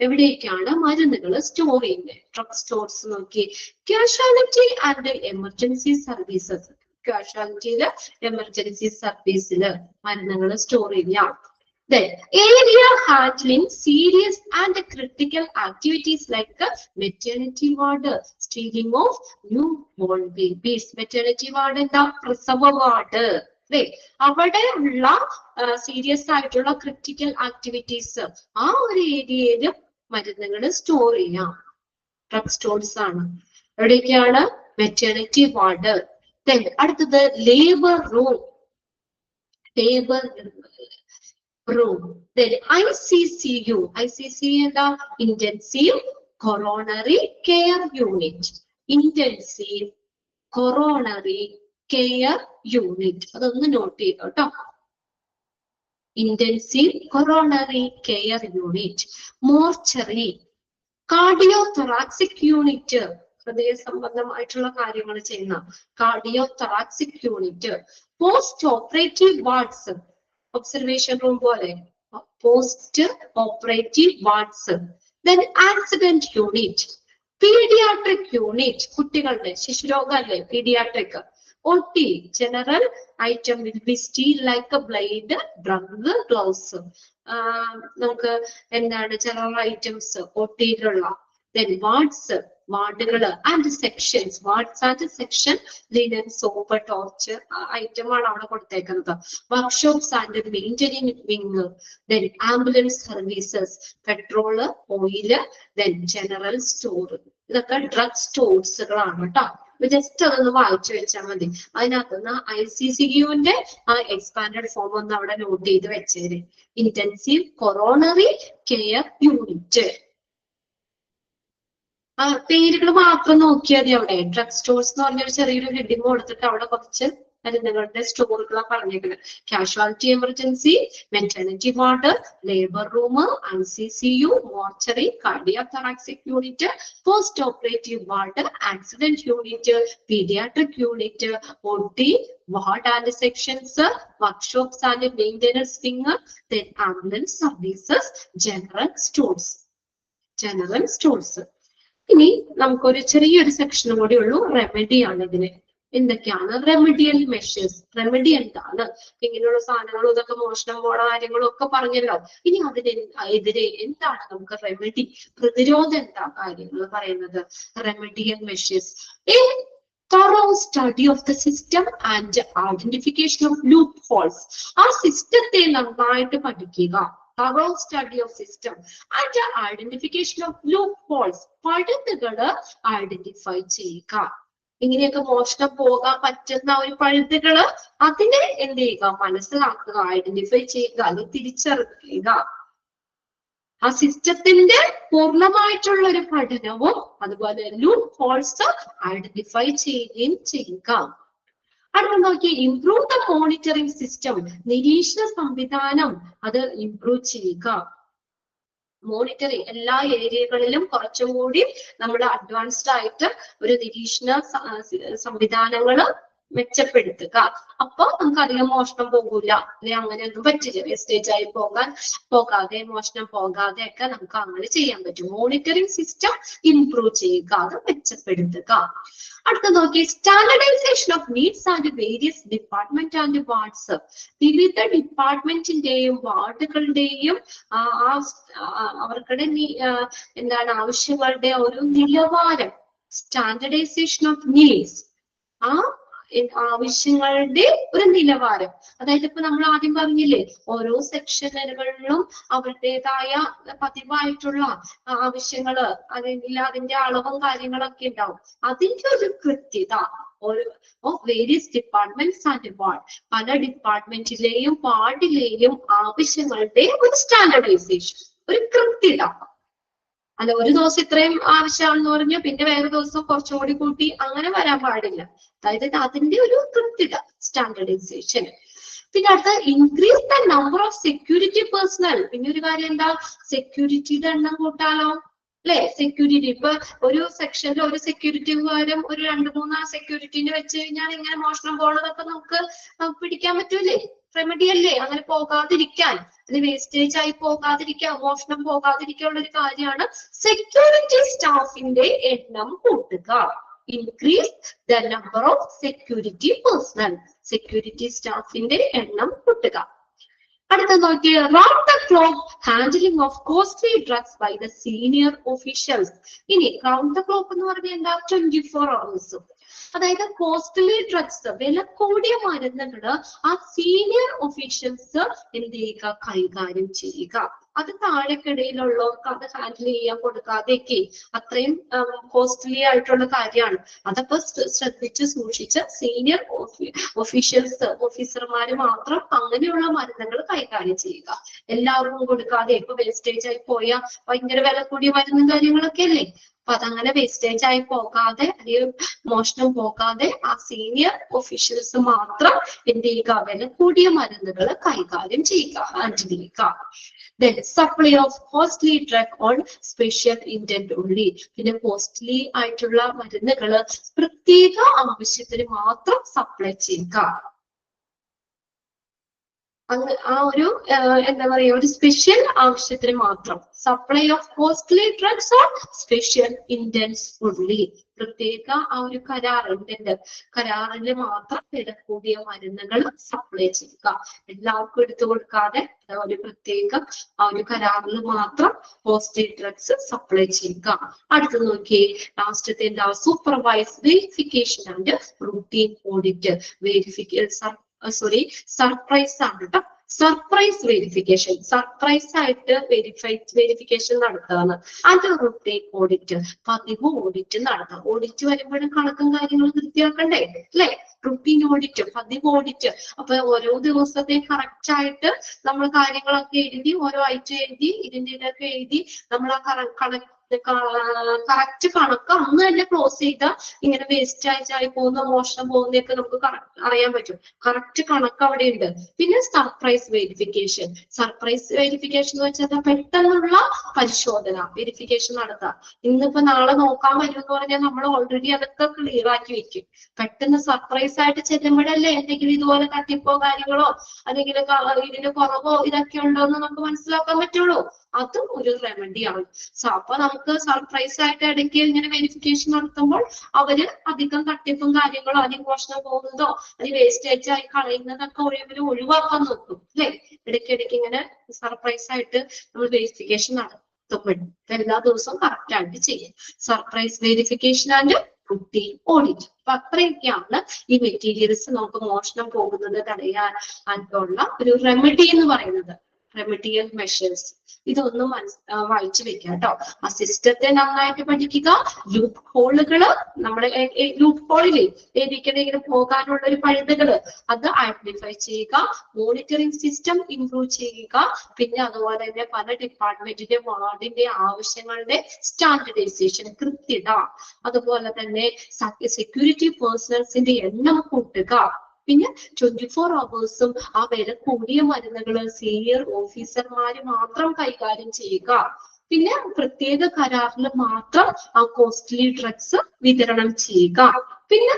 എവിടേക്കാണ് മരുന്നുകൾ സ്റ്റോർ ചെയ്യുന്നത്? ഡ്രഗ് സ്റ്റോഴ്സ് നോക്കി. Casualty and emergency services. കാഷ്വാലിറ്റിയില്, എമർജൻസി സർവീസില് മരുന്നുകൾ സ്റ്റോർ ചെയ്യാം. Then area handling serious and critical activities like maternity ward, stealing of newborn babies. Maternity ward എന്താ? പ്രസവ വാർഡ്. അല്ലെ? അവിടെ ഉള്ള സീരിയസ് ആയിട്ടുള്ള ക്രിട്ടിക്കൽ ആക്ടിവിറ്റീസ് ആ ഒരു ഏരിയയിൽ മരുന്നുകൾ സ്റ്റോർ ചെയ്യാം. ഡ്രഗ് സ്റ്റോർസ് ആണ്. എവിടെയൊക്കെയാണ്? Maternity ward. Then അടുത്തത് labour room. Labour room. Then ICCU. ICCU എന്താ? Intensive Coronary Care Unit. Intensive Coronary Care Unit. അതൊന്ന് നോട്ട് ചെയ്തോ കേട്ടോ. Intensive Coronary Care Unit. Mortuary. Cardiothoracic Unit. ഹൃദയ സംബന്ധമായിട്ടുള്ള കാര്യങ്ങൾ ചെയ്യുന്ന cardiothoracic unit. Post operative wards. Observation room പോലെ post operative wards. Then accident unit. Pediatric unit. കുട്ടികളുടെ ശിശുരോഗം അല്ലേ paediatric. OT general item will be steel like a blade, drug, gloves. നമുക്ക് എന്താണ് ജനറൽ ഐറ്റംസ് OTയിലുള്ള. Then wards, വാർഡുകൾ and sections. Wards and section, linen, soap, torch item ആണ് അവിടെ കൊടുത്തേക്കുന്നത്. Workshops and maintaining wing. Then ambulance services, petrol, oil, then general store. ഇതൊക്കെ drug സ്റ്റോർസുകളാണ് കേട്ടോ. ജസ്റ്റ് അതൊന്ന് വായിച്ചു വെച്ചാൽ മതി. അതിനകത്തുനിന്ന് ICCUവിന്റെ ആ എക്സ്പാൻഡഡ് ഫോം ഒന്ന് അവിടെ നോട്ട് ചെയ്ത് വെച്ചേര്. Intensive coronary care unit. പേരുകൾ മാത്രം നോക്കിയാൽ മതി. അവിടെ ഡ്രഗ് സ്റ്റോർസ് എന്ന് പറഞ്ഞൊരു ചെറിയൊരു ഹെഡിങ് കൊടുത്തിട്ട് അവിടെ കുറച്ച് മരുന്നുകളുടെ സ്റ്റോറുകളാണ് പറഞ്ഞേക്കുന്നത്. Casualty emergency, maternity ward, labour room, ICCU, mortuary, cardiothoracic unit, post operative ward, accident unit, paediatric unit, OT, ward and sections, workshops and maintenance wing, then ambulance services, general stores. General stores. ഇനി നമുക്കൊരു ചെറിയൊരു സെക്ഷനും കൂടി ഉള്ളൂ. Remedy ആണ് ഇതിന്. എന്തൊക്കെയാണ് remedial measures? Remedy എന്താണ്? ഇങ്ങനെയുള്ള സാധനങ്ങളും ഇതൊക്കെ മോഷണം പോണ കാര്യങ്ങളും ഒക്കെ പറഞ്ഞല്ലോ. ഇനി അതിനെതിരെ എന്താണ് നമുക്ക് റെമഡി? പ്രതിരോധം എന്താ കാര്യങ്ങൾ പറയുന്നത്? Remedial measures. thorough study of the system and identification of loopholes. ആ സിസ്റ്റത്തെ നന്നായിട്ട് പഠിക്കുക. thorough study of system and identification of loopholes. പഴുതുകള് ഐഡന്റിഫൈ ചെയ്യുക. ഇങ്ങനെയൊക്കെ മോഷണം പോകാൻ പറ്റുന്ന ഒരു പഴുതുകള് അതിനെ എന്ത് ചെയ്യുക? മനസ്സിലാക്കുക, ഐഡന്റിഫൈ ചെയ്യുക, അത് തിരിച്ചറിയുക. ആ സിസ്റ്റത്തിന്റെ പൂർണ്ണമായിട്ടുള്ള ഒരു പഠനവും അതുപോലെ ലൂപ്പ് ഹോൾസ് ഐഡന്റിഫൈ ചെയ്യുകയും ചെയ്യുക. അടുത്ത നോക്കി, ഇംപ്രൂവ് ദ മോണിറ്ററിംഗ് സിസ്റ്റം. നിരീക്ഷണ സംവിധാനം അത് ഇംപ്രൂവ് ചെയ്യുക. മോണിറ്ററിംഗ് എല്ലാ ഏരിയകളിലും കുറച്ചും കൂടി നമ്മൾ അഡ്വാൻസ്ഡ് ആയിട്ട് ഒരു നിരീക്ഷണ സംവിധാനങ്ങള് മെച്ചപ്പെടുത്തുക. അപ്പൊ നമുക്ക് അധികം മോഷണം പോകൂല, അല്ലെ അങ്ങനെയൊന്നും പറ്റില്ല. വേസ്റ്റേജ് ആയി പോകാതെ മോഷണം പോകാതെ ഒക്കെ നമുക്ക് അങ്ങനെ ചെയ്യാൻ പറ്റും. മോണിറ്ററിംഗ് സിസ്റ്റം ഇംപ്രൂവ് ചെയ്യുക, അത് മെച്ചപ്പെടുത്തുക. അടുത്ത നോക്കി, standardisation of needs and various department and wards. വിവിധ ഡിപ്പാർട്ട്മെന്റിന്റെയും വാർഡുകളുടെയും അവർക്കുടെ എന്താണ് ആവശ്യങ്ങളുടെ ഒരു നിലവാരം. സ്റ്റാൻഡർഡൈസേഷൻ ഓഫ് നീഡ്സ്, ആ ആവശ്യങ്ങളുടെ ഒരു നിലവാരം. അതായത് ഇപ്പൊ നമ്മൾ ആദ്യം പറഞ്ഞില്ലേ, ഓരോ സെക്ഷനുകളിലും അവരുടേതായ പതിവായിട്ടുള്ള ആവശ്യങ്ങള് അല്ലെങ്കിൽ അതിന്റെ അളവും കാര്യങ്ങളൊക്കെ ഉണ്ടാവും. അതിന്റെ ഒരു കൃത്യത വേരിയസ് ഡിപ്പാർട്ട്മെന്റ്സ് ആൻഡ് വാർഡ്, പല ഡിപ്പാർട്ട്മെന്റിലെയും വാർഡിലെയും ആവശ്യങ്ങളുടെ ഒരു സ്റ്റാൻഡർഡൈസേഷൻ, ഒരു കൃത്യത. അല്ല ഒരു ദിവസം ഇത്രയും ആവശ്യമാണെന്ന് പറഞ്ഞു പിന്നെ വേറെ ദിവസം കുറച്ചും കൂടി കൂട്ടി അങ്ങനെ വരാൻ പാടില്ല. അതായത് അതിന്റെ ഒരു കൃത്യത, സ്റ്റാൻഡർഡൈസേഷൻ. പിന്നെ അടുത്ത, increase the number of security personal. പിന്നെ ഒരു കാര്യം എന്താ, സെക്യൂരിറ്റിയുടെ എണ്ണം കൂട്ടാലോ, അല്ലെ? സെക്യൂരിറ്റി ഇപ്പൊ ഒരു സെക്ഷനിൽ ഒരു സെക്യൂരിറ്റിക്ക് പകരം ഒരു 2-3 സെക്യൂരിറ്റിനെ വെച്ച് കഴിഞ്ഞാൽ ഇങ്ങനെ മോഷണം പോണതൊക്കെ നമുക്ക് പിടിക്കാൻ പറ്റൂലേ? റെമഡി അല്ലേ? അങ്ങനെ പോകാതിരിക്കാൻ, അത് വേസ്റ്റേജ് ആയി പോകാതിരിക്കാൻ, മോഷണം പോകാതിരിക്കാനുള്ള ഒരു കാര്യമാണ് സെക്യൂരിറ്റി സ്റ്റാഫിന്റെ എണ്ണം കൂട്ടുക. Increase the number of security personnel. Security സ്റ്റാഫിന്റെ എണ്ണം കൂട്ടുക. അടുത്ത നോക്കിയ round the clock handling of costly drugs by the senior officials. ഇനി റൗണ്ട് ദ ക്ലോക്ക് എന്ന് പറഞ്ഞാൽ എന്താ? 24 hours. അതായത് കോസ്റ്റ്ലി ഡ്രഗ്സ്, വില കൂടിയ മരുന്നുകള് ആ സീനിയർ ഒഫീഷ്യൽസ് എന്ത് ചെയ്യുക? കൈകാര്യം ചെയ്യുക. അത് താഴെക്കിടയിലുള്ളവർക്ക് അത് ഹാൻഡിൽ ചെയ്യാൻ കൊടുക്കാതെയൊക്കെ, അത്രയും കോസ്റ്റ്ലി ആയിട്ടുള്ള കാര്യമാണ്. അതപ്പോ ശ്രദ്ധിച്ച് സൂക്ഷിച്ച് സീനിയർ ഓഫീസർമാര് മാത്രം അങ്ങനെയുള്ള മരുന്നുകൾ കൈകാര്യം ചെയ്യുക. എല്ലാവർക്കും കൊടുക്കാതെ, ഇപ്പൊ വേസ്റ്റേജ് ആയി പോയ ഭയങ്കര വില കൂടിയ മരുന്നും കാര്യങ്ങളൊക്കെ അല്ലേ, അപ്പൊ അതങ്ങനെ വേസ്റ്റേജ് ആയി പോകാതെ അല്ലെങ്കിൽ മോഷണം പോകാതെ ആ സീനിയർ ഒഫീഷ്യൽസ് മാത്രം എന്ത് ചെയ്യുക? വില കൂടിയ മരുന്നുകൾ കൈകാര്യം ചെയ്യുക, ഹാൻഡിൽ ചെയ്യുക. Then supply of costly drug on special intent only. പിന്നെ കോസ്റ്റ്ലി ആയിട്ടുള്ള മരുന്നുകൾ പ്രത്യേക ആവശ്യത്തിന് മാത്രം സപ്ലൈ ചെയ്യുക. ആ ഒരു എന്താ പറയാ, ഒരു സ്പെഷ്യൽ ആവശ്യത്തിന് മാത്രം. Supply of costly drugs on special intense only. പ്രത്യേക ആ ഒരു കരാറിൽ മാത്രം വില കൂടിയ മരുന്നുകൾ സപ്ലൈ ചെയ്യുക. എല്ലാവർക്കും എടുത്തു കൊടുക്കാതെ ഒരു പ്രത്യേക ആ ഒരു കരാറിൽ മാത്രം കോസ്റ്റ്ലി ഡ്രഗ്സ് സപ്ലൈ ചെയ്യുക. അടുത്ത് നോക്കിയേ, ലാസ്റ്റത്തെ എന്താ? Supervise verification and routine audit. Surprise ആണ് കേട്ടോ. സർപ്രൈസ് വെരിഫിക്കേഷൻ, സർപ്രൈസ് ആയിട്ട് വെരിഫിക്കേഷൻ നടത്തുകയാണ്. അത് റൂട്ടീൻ ഓഡിറ്റ്, പതിവ് ഓഡിറ്റ് നടത്തുക. ഓഡിറ്റ് വരുമ്പോഴും കണക്കും കാര്യങ്ങളും കൃത്യമാക്കണ്ടേ അല്ലെ? റുട്ടീൻ ഓഡിറ്റ്, പതിവ് ഓഡിറ്റ്. അപ്പൊ ഓരോ ദിവസത്തെ കറക്റ്റ് ആയിട്ട് നമ്മൾ കാര്യങ്ങളൊക്കെ എഴുതി, ഓരോ ഐറ്റം എഴുതി, ഇതിന്റെ ഇതൊക്കെ എഴുതി നമ്മൾ ആ കറക്റ്റ് കണക്ക് അന്ന് തന്നെ ക്ലോസ് ചെയ്ത ഇങ്ങനെ വേസ്റ്റ് ആയി പോകുന്ന, മോഷണം പോകുന്നതൊക്കെ നമുക്ക് അറിയാൻ പറ്റും. കറക്റ്റ് കണക്ക് അവിടെ ഉണ്ട്. പിന്നെ സർപ്രൈസ് വെരിഫിക്കേഷൻ. സർപ്രൈസ് വെരിഫിക്കേഷൻ എന്ന് വെച്ചാൽ പെട്ടെന്നുള്ള പരിശോധന, വെരിഫിക്കേഷൻ നടത്താം. ഇന്നിപ്പോ നാളെ നോക്കാൻ വരും എന്ന് പറഞ്ഞാൽ നമ്മൾ ഓൾറെഡി അതൊക്കെ ക്ലിയർ ആക്കി വെക്കും. പെട്ടെന്ന് സർപ്രൈസ് ആയിട്ട് ചെല്ലുമ്പോഴല്ലേ എന്തെങ്കിലും ഇതുപോലെ തട്ടിപ്പോ കാര്യങ്ങളോ അല്ലെങ്കിൽ ഇതിന്റെ കുറവോ ഇതൊക്കെ ഉണ്ടോ എന്ന് നമുക്ക് മനസ്സിലാക്കാൻ പറ്റുള്ളൂ. അതും ഒരു റെമഡിയാണ്. അപ്പൊ നമുക്ക് സർപ്രൈസ് ആയിട്ട് ഇടയ്ക്ക് ഇങ്ങനെ വെരിഫിക്കേഷൻ നടത്തുമ്പോൾ അവര് അധികം തട്ടിപ്പും കാര്യങ്ങളോ അല്ലെങ്കിൽ മോഷണം പോകുന്നതോ അല്ലെങ്കിൽ വേസ്റ്റേജ് ആയി കളയുന്നതൊക്കെ ഒഴിവാക്കാൻ നോക്കും അല്ലെ? ഇടയ്ക്കിടയ്ക്ക് ഇങ്ങനെ സർപ്രൈസ് ആയിട്ട് നമ്മൾ വെരിഫിക്കേഷൻ നടത്തപ്പെടും. എല്ലാ ദിവസവും കറക്റ്റ് ആയിട്ട് ചെയ്യും. Surprise verification and routine audit. അപ്പൊ അത്രയൊക്കെയാണ് ഈ മെറ്റീരിയൽസ് നമുക്ക് മോഷണം പോകുന്നത് തടയാൻ ആയിട്ടുള്ള ഒരു റെമഡി എന്ന് പറയുന്നത്. Remedial measures. ഇതൊന്നും വായിച്ചു വെക്കാം കേട്ടോ. ആ സിസ്റ്റത്തെ നന്നായിട്ട് പഠിക്കുക. ലൂപ്പ് ഹോളുകള്, നമ്മുടെ ലൂപ്പ് ഹോളില് ഏതിക്കണെങ്കിലും പോകാനുള്ള ഒരു പഴുതുകള് അത് ഐഡന്റിഫൈ ചെയ്യുക. മോണിറ്ററിംഗ് സിസ്റ്റം ഇംപ്രൂവ് ചെയ്യുക. പിന്നെ അതുപോലെ തന്നെ പല ഡിപ്പാർട്ട്മെന്റിന്റെ വാർഡിന്റെ ആവശ്യങ്ങളുടെ സ്റ്റാൻഡർഡൈസേഷൻ, കൃത്യത. അതുപോലെ തന്നെ സെക്യൂരിറ്റി പേഴ്സണൽസിന്റെ എണ്ണം കൂട്ടുക. പിന്നെ 24 hours ആ വില കൂടിയ മരുന്നുകള് സീനിയർ ഓഫീസർമാര് മാത്രം കൈകാര്യം ചെയ്യുക. പിന്നെ പ്രത്യേക കരാറിൽ മാത്രം ആ കോസ്റ്റ്ലി ഡ്രഗ്സ് വിതരണം ചെയ്യുക. പിന്നെ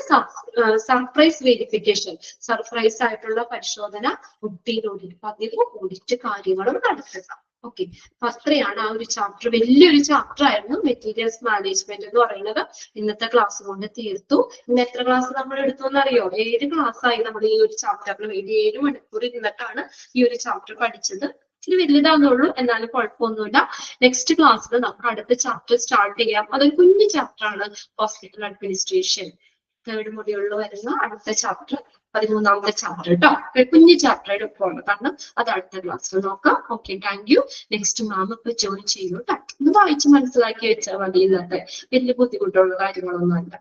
സർപ്രൈസ് വെരിഫിക്കേഷൻ, സർപ്രൈസ് ആയിട്ടുള്ള പരിശോധന, റുട്ടീൻ ഓഡിറ്റ്, പതിവ് ഓഡിറ്റ് കാര്യങ്ങളും നടത്തുക. ഓക്കെ, അപ്പൊ അത്രയാണ് ആ ഒരു ചാപ്റ്റർ. വലിയൊരു ചാപ്റ്റർ ആയിരുന്നു മെറ്റീരിയൽസ് മാനേജ്മെന്റ് എന്ന് പറയുന്നത്. ഇന്നത്തെ ക്ലാസ് കൊണ്ട് തീർത്തു. ഇന്ന് എത്ര ക്ലാസ് നമ്മൾ എടുത്തു എന്നറിയോ? 7 ക്ലാസ് ആയി നമ്മൾ ഈ ഒരു ചാപ്റ്ററിന് വേണ്ടി 7 മണിക്കൂർ ഇരുന്നിട്ടാണ് ഈ ഒരു ചാപ്റ്റർ പഠിച്ചത്. ഇനി വലുതാവുന്നുള്ളൂ, എന്നാലും കുഴപ്പമൊന്നുമില്ല. നെക്സ്റ്റ് ക്ലാസ്സിൽ നമുക്ക് അടുത്ത ചാപ്റ്റർ സ്റ്റാർട്ട് ചെയ്യാം. അതൊരു കുഞ്ഞു ചാപ്റ്റർ ആണ്, ഹോസ്പിറ്റൽ അഡ്മിനിസ്ട്രേഷൻ. 3rd മൊഡ്യൂളിൽ വരുന്ന അടുത്ത ചാപ്റ്റർ 13ാമത്തെ ചാപ്റ്റർ കേട്ടോ. കുഞ്ഞു ചാപ്റ്റർ പോകണം. അത് അടുത്ത ക്ലാസ്സിൽ നോക്കാം. Okay, thank you. Next ma'am ഇപ്പൊ ജോയിൻ ചെയ്യൂ കേട്ടോ. ഇത് വായിച്ച് മനസ്സിലാക്കി വെച്ചാൽ മതി. ഇന്നത്തെ വലിയ ബുദ്ധിമുട്ടുള്ള കാര്യങ്ങളൊന്നും അല്ല.